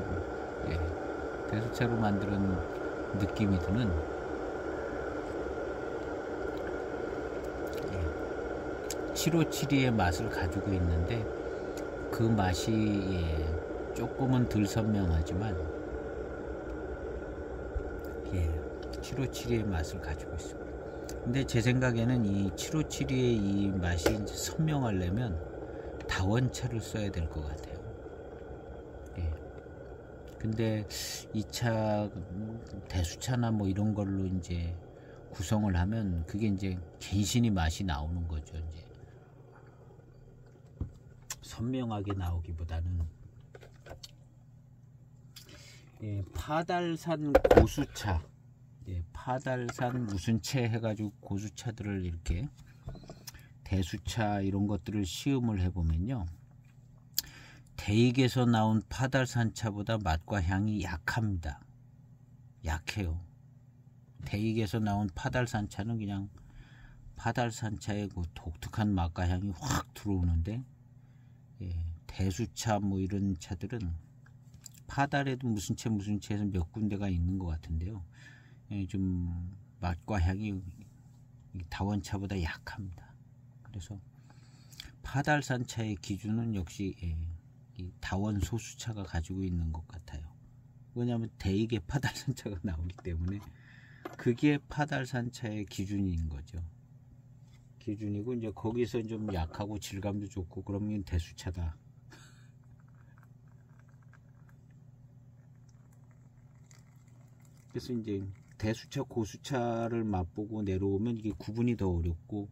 S1: 예, 대수차로 만드는 느낌이 드는, 예, 7572의 맛을 가지고 있는데 그 맛이, 예, 조금은 덜 선명하지만, 예, 7572의 맛을 가지고 있습니다. 근데 제 생각에는 이 7572의 이 맛이 이제 선명하려면 다원차를 써야 될 것 같아요. 예. 근데 이 차 대수차나 뭐 이런 걸로 이제 구성을 하면 그게 이제 간신히 맛이 나오는 거죠. 이제 선명하게 나오기보다는, 예, 파달산 고수차, 예, 파달산 무슨 채 해가지고 고수차들을 이렇게 대수차 이런 것들을 시음을 해보면요, 대익에서 나온 파달산 차보다 맛과 향이 약합니다. 약해요. 대익에서 나온 파달산 차는 그냥 파달산 차의 그 독특한 맛과 향이 확 들어오는데, 예, 대수차 뭐 이런 차들은 파달에도 무슨 채에서 몇 군데가 있는 것 같은데요, 예, 좀 맛과 향이 다원차보다 약합니다. 그래서 파달산 차의 기준은 역시, 예, 이 다원 소수차가 가지고 있는 것 같아요. 왜냐하면 대익의 파달산 차가 나오기 때문에 그게 파달산 차의 기준인 거죠. 기준이고, 이제 거기서 좀 약하고 질감도 좋고 그러면 대수차다. 그래서 이제 대수차 고수차를 맛보고 내려오면 이게 구분이 더 어렵고,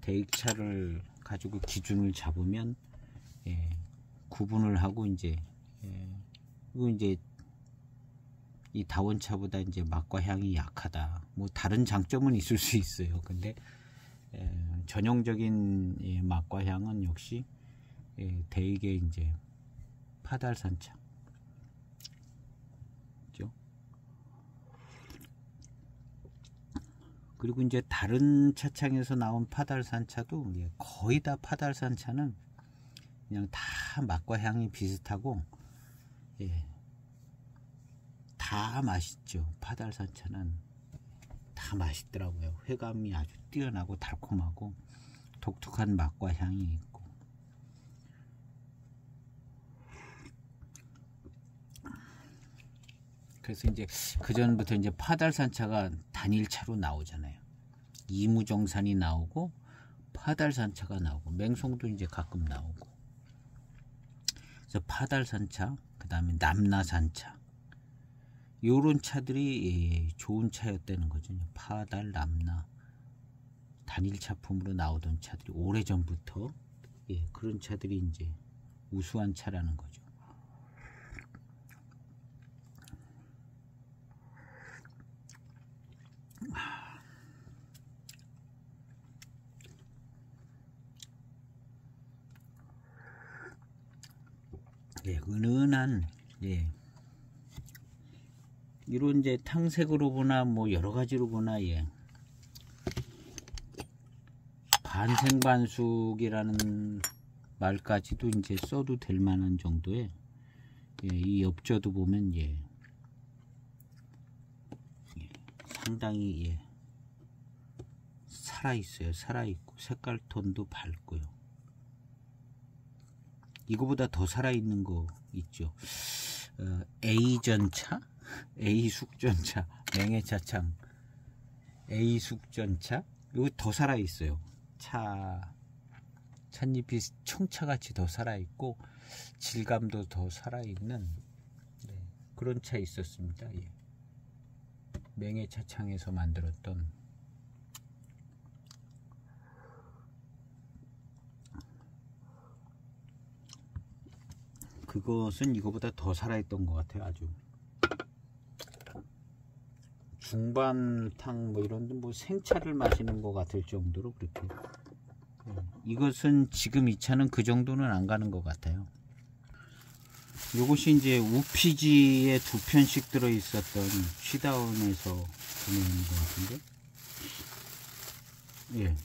S1: 대익차를 가지고 기준을 잡으면, 예, 구분을 하고 이제, 예, 그리고 이제 이 다원차보다 이제 맛과 향이 약하다, 뭐 다른 장점은 있을 수 있어요. 근데, 예, 전형적인, 예, 맛과 향은 역시, 예, 대익의 이제 파달산차. 그리고 이제 다른 차창에서 나온 파달산 차도, 예, 거의 다 파달산 차는 그냥 다 맛과 향이 비슷하고, 예, 다 맛있죠. 파달산 차는 다 맛있더라고요. 회감이 아주 뛰어나고 달콤하고 독특한 맛과 향이 있고. 그래서 이제 그 전부터 이제 파달산 차가 단일차로 나오잖아요. 이무정산이 나오고 파달산 차가 나오고 맹송도 이제 가끔 나오고. 그래서 파달산 차, 그 다음에 남나산 차, 요런 차들이 좋은 차였다는 거죠. 파달, 남나 단일 차품으로 나오던 차들이 오래전부터 그런 차들이 이제 우수한 차라는 거죠. 은은한 이런 이제 탕색으로 보나 뭐 여러 가지로 보나 반생반숙이라는 말까지도 이제 써도 될 만한 정도의 이 엽저도 보면 상당히 살아있어요. 살아있고 색깔 톤도 밝고요. 이거보다 더 살아있는 거 있죠. A전차? A숙전차, 맹해차창 A숙전차, 이거 더 살아있어요. 찻잎이 청차같이 더 살아있고 질감도 더 살아있는 그런 차 있었습니다. 맹해차창에서 만들었던 그것은 이거보다 더 살아있던 것 같아요. 아주 중반탕 뭐 이런 뭐 생차를 마시는 것 같을 정도로 그렇게 이것은 지금 이 차는 그 정도는 안 가는 것 같아요. 요것이 이제 우피지에 2편씩 들어 있었던 쉬다운에서 구매하는 것 같은데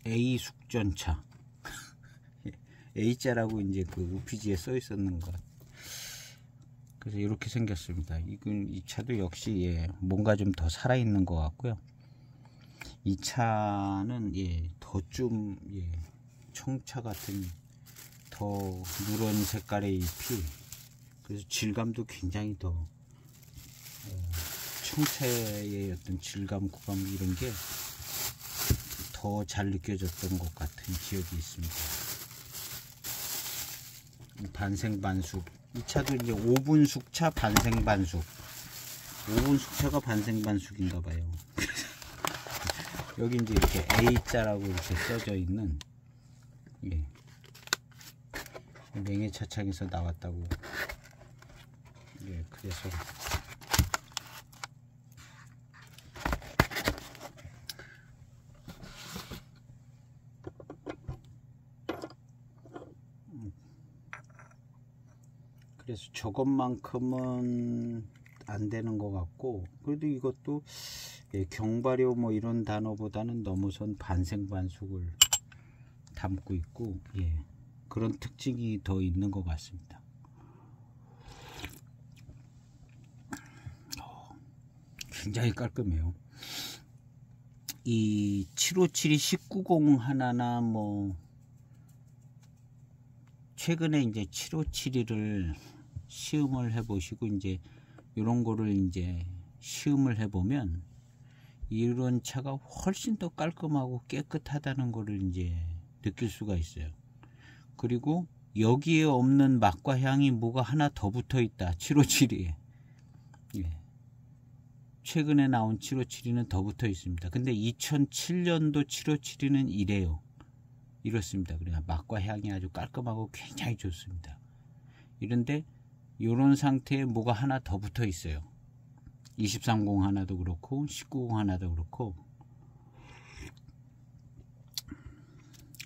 S1: A 숙전차 A자라고 이제 그 우피지에 써 있었는 것. 그래서 이렇게 생겼습니다. 이 차도 역시 뭔가 좀 더 살아있는 것 같고요. 이 차는 더 좀 청차 같은 더 누런 색깔의 잎이 그래서 질감도 굉장히 더 청차의 어떤 질감, 구감 이런 게 더 잘 느껴졌던 것 같은 기억이 있습니다. 반생반숙. 이 차도 이제 5분 숙차 반생반숙. 5분 숙차가 반생반숙인가 봐요. 여기 이제 이렇게 A자라고 이렇게 써져 있는 맹해차창에서 나왔다고. 그래서 저것만큼은 안 되는 것 같고, 그래도 이것도 경발효 뭐 이런 단어보다는 넘어선 반생반숙을 담고 있고 그런 특징이 더 있는 것 같습니다. 굉장히 깔끔해요. 이 757이 1990 하나나 뭐 최근에 이제 757을 시음을 해보시고 이제 이런 거를 이제 시음을 해보면 이런 차가 훨씬 더 깔끔하고 깨끗하다는 거를 이제 느낄 수가 있어요. 그리고 여기에 없는 맛과 향이 뭐가 하나 더 붙어 있다. 757에 최근에 나온 757은 더 붙어 있습니다. 근데 2007년도 757는 이래요. 이렇습니다. 그래야 맛과 향이 아주 깔끔하고 굉장히 좋습니다. 이런데 이런 상태에 뭐가 하나 더 붙어 있어요. 2030 하나도 그렇고 1990 하나도 그렇고.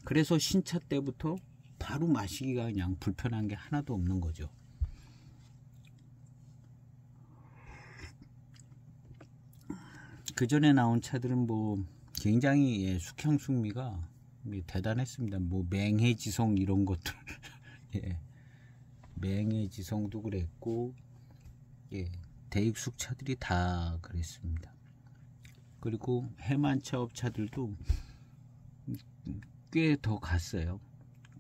S1: 그래서 신차 때부터 바로 마시기가 그냥 불편한 게 하나도 없는 거죠. 그 전에 나온 차들은 뭐 굉장히 숙향숙미가 대단했습니다. 뭐 맹해지성 이런 것들 맹해지성도 그랬고 대익숙 차들이 다 그랬습니다. 그리고 해만차업 차들도 꽤 더 갔어요.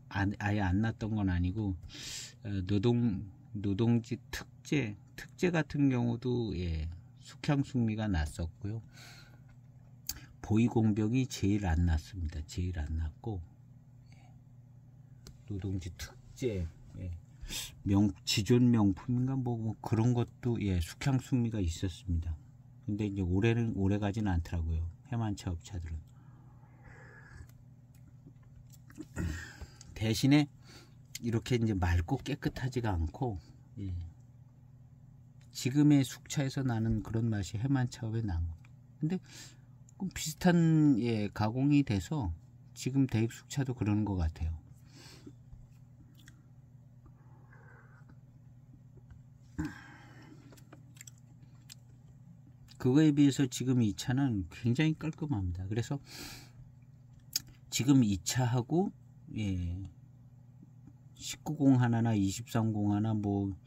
S1: 아예 안 났던 건 아니고 노동지 특제 같은 경우도 숙향숙미가 났었고요. 보이공병이 제일 안 났습니다. 제일 안 났고 노동지 특제 지존 명품인가 뭐 그런 것도 예, 숙향 숙미가 있었습니다. 근데 이제 오래 가지는 않더라고요. 해만차 업차들은. 대신에 이렇게 이제 맑고 깨끗하지가 않고 예, 지금의 숙차에서 나는 그런 맛이 해만차업에 난 겁니다. 근데 비슷한 예, 가공이 돼서 지금 대입 숙차도 그러는 것 같아요. 그거에 비해서 지금 이 차는 굉장히 깔끔합니다. 그래서 지금 이 차하고 예, 19공 하나나 23공 하나 뭐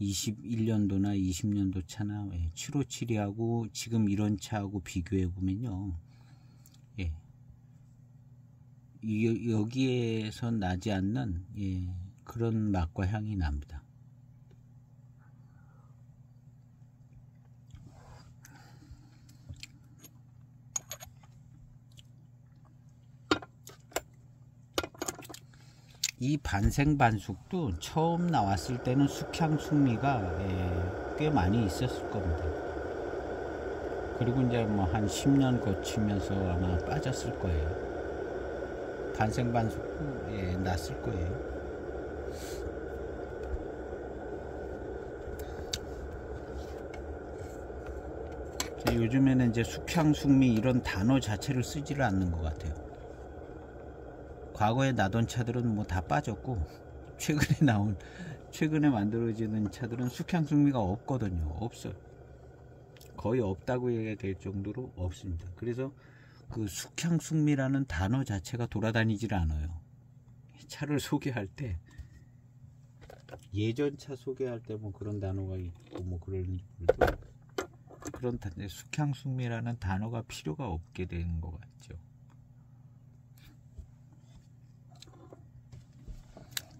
S1: 21년도나 20년도 차나 예, 757하고 지금 이런 차하고 비교해 보면요. 예, 여기에서 나지 않는 예, 그런 맛과 향이 납니다. 이 반생반숙도 처음 나왔을 때는 숙향 숙미가 예, 꽤 많이 있었을 겁니다. 그리고 이제 뭐 한 10년 거치면서 아마 빠졌을 거예요. 반생반숙도 예, 났을 거예요. 요즘에는 이제 숙향 숙미 이런 단어 자체를 쓰지를 않는 것 같아요. 과거에 나던 차들은 뭐 다 빠졌고 최근에 만들어지는 차들은 숙향 숙미가 없거든요. 없어요. 거의 없다고 얘기가 될 정도로 없습니다. 그래서 그 숙향 숙미라는 단어 자체가 돌아다니질 않아요. 차를 소개할 때 예전 차 소개할 때 뭐 그런 단어가 있고 뭐 그런지 모르도 그런 숙향 숙미라는 단어가 필요가 없게 되는 것 같죠.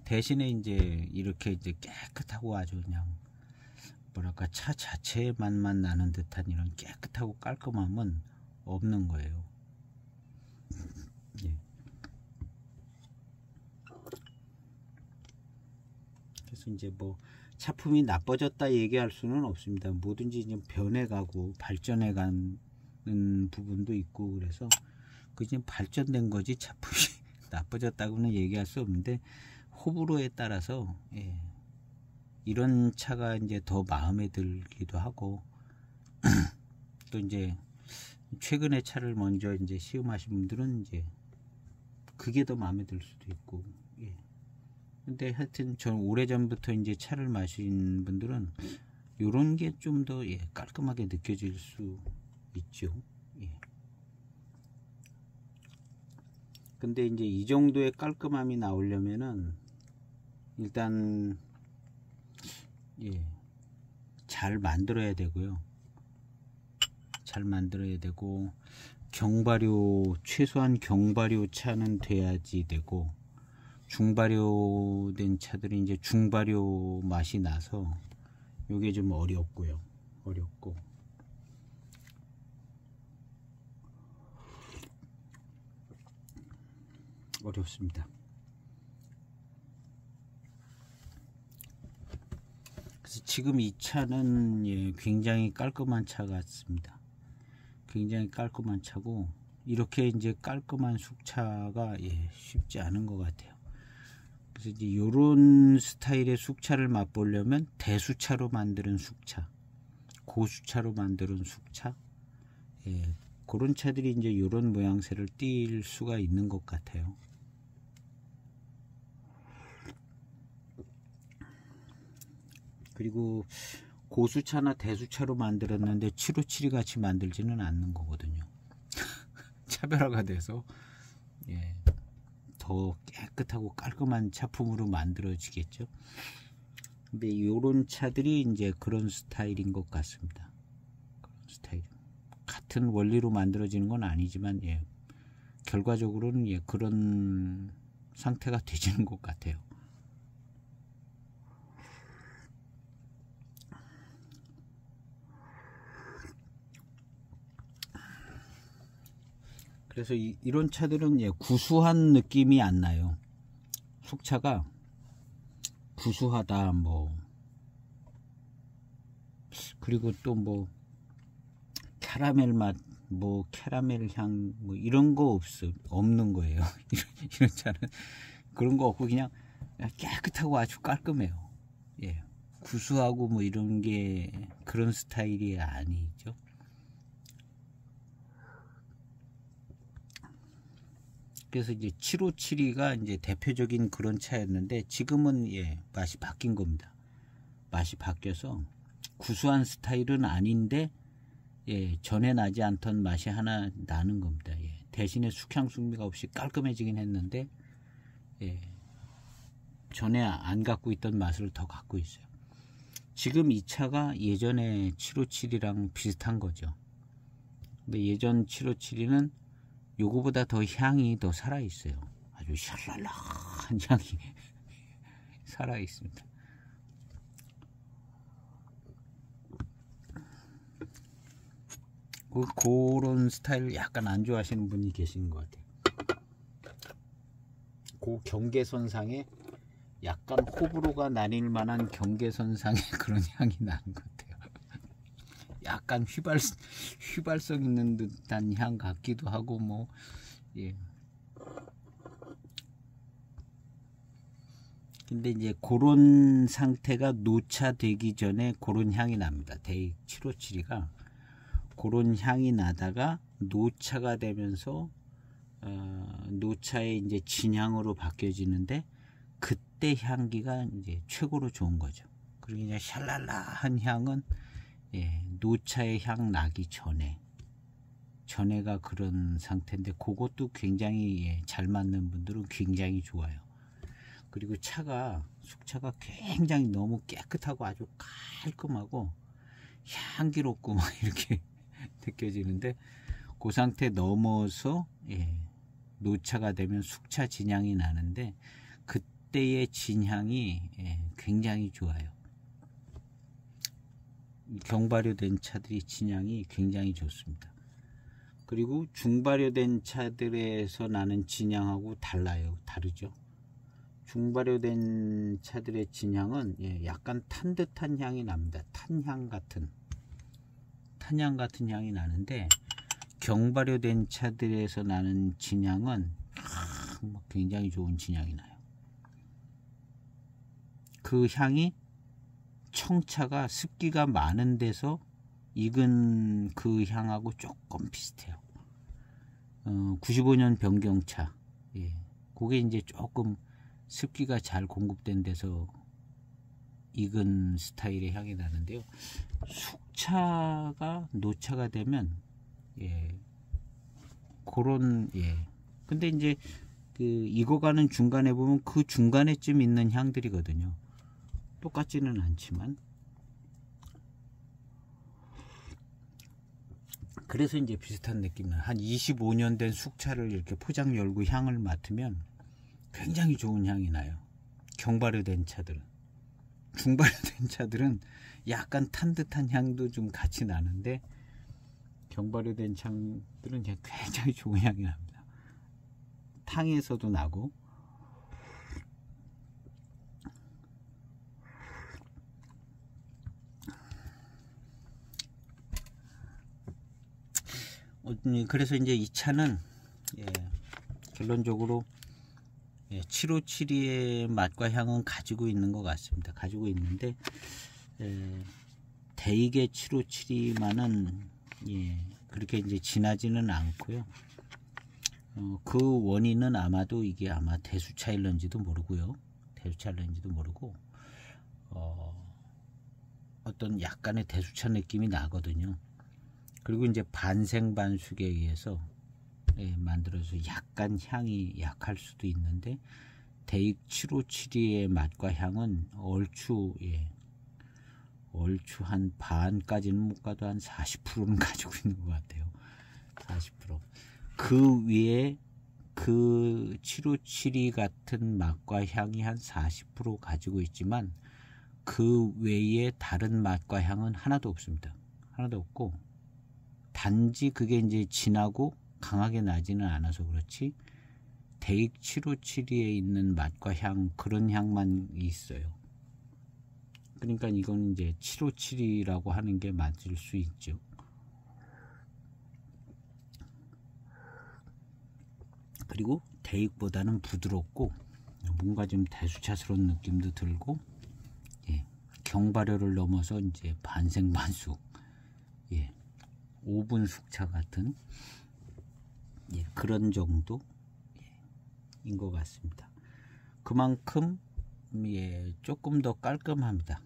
S1: 대신에 이제 이렇게 이제 깨끗하고 아주 그냥 뭐랄까 차 자체의 맛만 나는 듯한 이런 깨끗하고 깔끔함은 없는 거예요. 예. 그래서 이제 뭐 차품이 나빠졌다 얘기할 수는 없습니다. 뭐든지 좀 변해가고 발전해가는 부분도 있고 그래서 그게 발전된 거지 차품이 나빠졌다고는 얘기할 수 없는데 호불호에 따라서 예, 이런 차가 이제 더 마음에 들기도 하고 또 이제 최근에 차를 먼저 이제 시음하신 분들은 이제 그게 더 마음에 들 수도 있고 예. 근데 하여튼 저 오래전부터 이제 차를 마신 분들은 요런 게 좀 더 예, 깔끔하게 느껴질 수 있죠. 예. 근데 이제 이 정도의 깔끔함이 나오려면은 일단 예, 잘 만들어야 되고요. 잘 만들어야 되고 경발효 최소한 경발효 차는 돼야지 되고 중발효 된 차들이 이제 중발효 맛이 나서 요게 좀 어렵고요. 어렵고 어렵습니다. 그래서 지금 이 차는 예, 굉장히 깔끔한 차 같습니다. 굉장히 깔끔한 차고 이렇게 이제 깔끔한 숙차가 예, 쉽지 않은 것 같아요. 그래서 이제 이런 스타일의 숙차를 맛보려면 대수차로 만드는 숙차, 고수차로 만드는 숙차, 예, 그런 차들이 이제 이런 모양새를 띌 수가 있는 것 같아요. 그리고 고수차나 대수차로 만들었는데 757이 같이 만들지는 않는 거거든요. 차별화가 돼서 예, 더 깨끗하고 깔끔한 차품으로 만들어지겠죠. 근데 이런 차들이 이제 그런 스타일인 것 같습니다. 그런 스타일. 같은 원리로 만들어지는 건 아니지만 예, 결과적으로는 예, 그런 상태가 되지는 것 같아요. 그래서 이런 차들은 예, 구수한 느낌이 안 나요. 숙차가 구수하다 뭐, 그리고 또 뭐 캐러멜 맛, 뭐 캐러멜 향, 뭐 이런 거 없는 거예요. 이런 차는 그런 거 없고 그냥 깨끗하고 아주 깔끔해요. 예, 구수하고 뭐 이런 게 그런 스타일이 아니죠. 그래서 이제 7572가 이제 대표적인 그런 차였는데 지금은 예, 맛이 바뀐 겁니다. 맛이 바뀌어서 구수한 스타일은 아닌데 예, 전에 나지 않던 맛이 하나 나는 겁니다. 예, 대신에 숙향승미가 없이 깔끔해지긴 했는데 예, 전에 안 갖고 있던 맛을 더 갖고 있어요. 지금 이 차가 예전에 757이랑 비슷한 거죠. 근데 예전 757은 요거보다 더 향이 더 살아 있어요. 아주 샬랄라한 향이 살아 있습니다. 그런 스타일 약간 안 좋아하시는 분이 계신 것 같아요. 그 경계선상에 약간 호불호가 나뉠 만한 경계선상에 그런 향이 나는 것 같아요. 약간 휘발성 있는 듯한 향 같기도 하고 뭐 예. 근데 이제 그런 상태가 노차되기 전에 그런 향이 납니다. 데이 7572가 그런 향이 나다가 노차가 되면서 노차의 이제 진향으로 바뀌어지는데 그때 향기가 이제 최고로 좋은 거죠. 그리고 이제 샬랄라한 향은 예, 노차의 향 나기 전에가 그런 상태인데 그것도 굉장히 예, 잘 맞는 분들은 굉장히 좋아요. 그리고 숙차가 굉장히 너무 깨끗하고 아주 깔끔하고 향기롭고 막 이렇게 느껴지는데 그 상태 넘어서 예, 노차가 되면 숙차 진향이 나는데 그때의 진향이 예, 굉장히 좋아요. 경발효된 차들이 진향이 굉장히 좋습니다. 그리고 중발효된 차들에서 나는 진향하고 다르죠. 중발효된 차들의 진향은 예, 약간 탄 듯한 향이 납니다. 탄향 같은 향이 나는데 경발효된 차들에서 나는 진향은 굉장히 좋은 진향이 나요. 그 향이 청차가 습기가 많은 데서 익은 그 향하고 조금 비슷해요. 95년 변경차, 예, 그게 이제 조금 습기가 잘 공급된 데서 익은 스타일의 향이 나는데요. 숙차가 노차가 되면 예, 그런 예. 근데 이제 그 익어가는 중간에 보면 그 중간에쯤 있는 향들이거든요. 똑같지는 않지만 그래서 이제 비슷한 느낌은 한 25년 된 숙차를 이렇게 포장 열고 향을 맡으면 굉장히 좋은 향이 나요. 경발효된 차들은. 중발효된 차들은 약간 탄 듯한 향도 좀 같이 나는데 경발효된 차들은 굉장히 좋은 향이 납니다. 탕에서도 나고 그래서 이제 이 차는 예, 결론적으로 예, 7572의 맛과 향은 가지고 있는 것 같습니다. 가지고 있는데 대익의 7572만은 예, 그렇게 이제 진하지는 않고요. 그 원인은 아마도 이게 아마 대수차일런지도 모르고요. 대수차일런지도 모르고 어떤 약간의 대수차 느낌이 나거든요. 그리고 이제 반생반숙에 의해서 예, 만들어서 약간 향이 약할 수도 있는데 대익 7572의 맛과 향은 얼추 예, 얼추 한 반까지는 못 가도 한 40%는 가지고 있는 것 같아요. 40%. 그 위에 그 7572 같은 맛과 향이 한 40% 가지고 있지만 그 외에 다른 맛과 향은 하나도 없습니다. 하나도 없고 단지 그게 이제 진하고 강하게 나지는 않아서 그렇지 대익 7572에 있는 맛과 향 그런 향만 있어요. 그러니까 이건 이제 757이라고 하는 게 맞을 수 있죠. 그리고 대익보다는 부드럽고 뭔가 좀 대수차스러운 느낌도 들고, 예, 경발효를 넘어서 이제 반생반숙, 예, 5분 숙차 같은, 예, 그런 정도인 것 같습니다. 그만큼 예, 조금 더 깔끔합니다.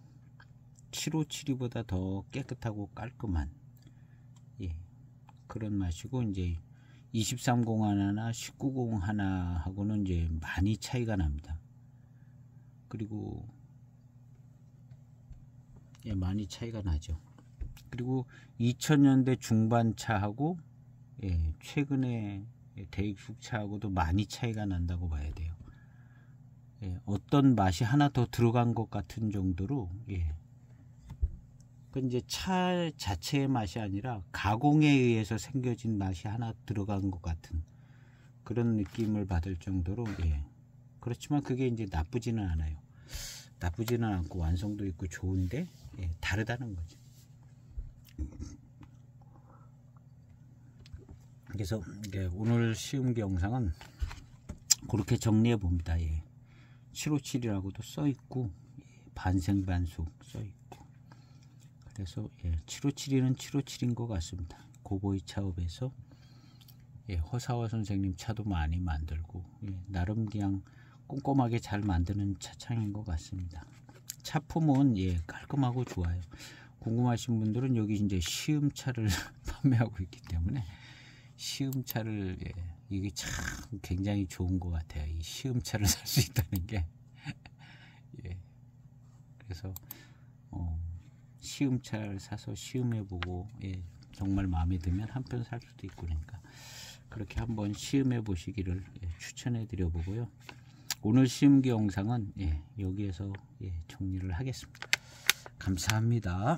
S1: 757보다 더 깨끗하고 깔끔한, 예, 그런 맛이고, 이제 2301 하나 1901 하고는 이제 많이 차이가 납니다. 그리고 예, 많이 차이가 나죠. 그리고 2000년대 중반차하고 예, 최근에 대익숙차하고도 많이 차이가 난다고 봐야 돼요. 예, 어떤 맛이 하나 더 들어간 것 같은 정도로, 예, 그 이제 차 자체의 맛이 아니라 가공에 의해서 생겨진 맛이 하나 들어간 것 같은 그런 느낌을 받을 정도로, 예, 그렇지만 그게 이제 나쁘지는 않아요. 나쁘지는 않고 완성도 있고 좋은데, 예, 다르다는 거죠. 그래서 오늘 시음기 영상은 그렇게 정리해 봅니다. 예, 757이라고도 써 있고, 예, 반생반숙 써 있고, 그래서 예, 757은 757인 것 같습니다. 고보이 차업에서 예, 허사와 선생님 차도 많이 만들고, 예, 나름 그냥 꼼꼼하게 잘 만드는 차창인 것 같습니다. 차품은 예, 깔끔하고 좋아요. 궁금하신 분들은 여기 이제 시음차를 판매하고 있기 때문에 시음차를, 예, 이게 참 굉장히 좋은 것 같아요. 이 시음차를 살 수 있다는 게 예, 그래서 시음차를 사서 시음해보고, 예, 정말 마음에 들면 한 편 살 수도 있고, 그러니까 그렇게 한번 시음해 보시기를 예, 추천해 드려 보고요. 오늘 시음기 영상은 예, 여기에서 예, 정리를 하겠습니다. 감사합니다.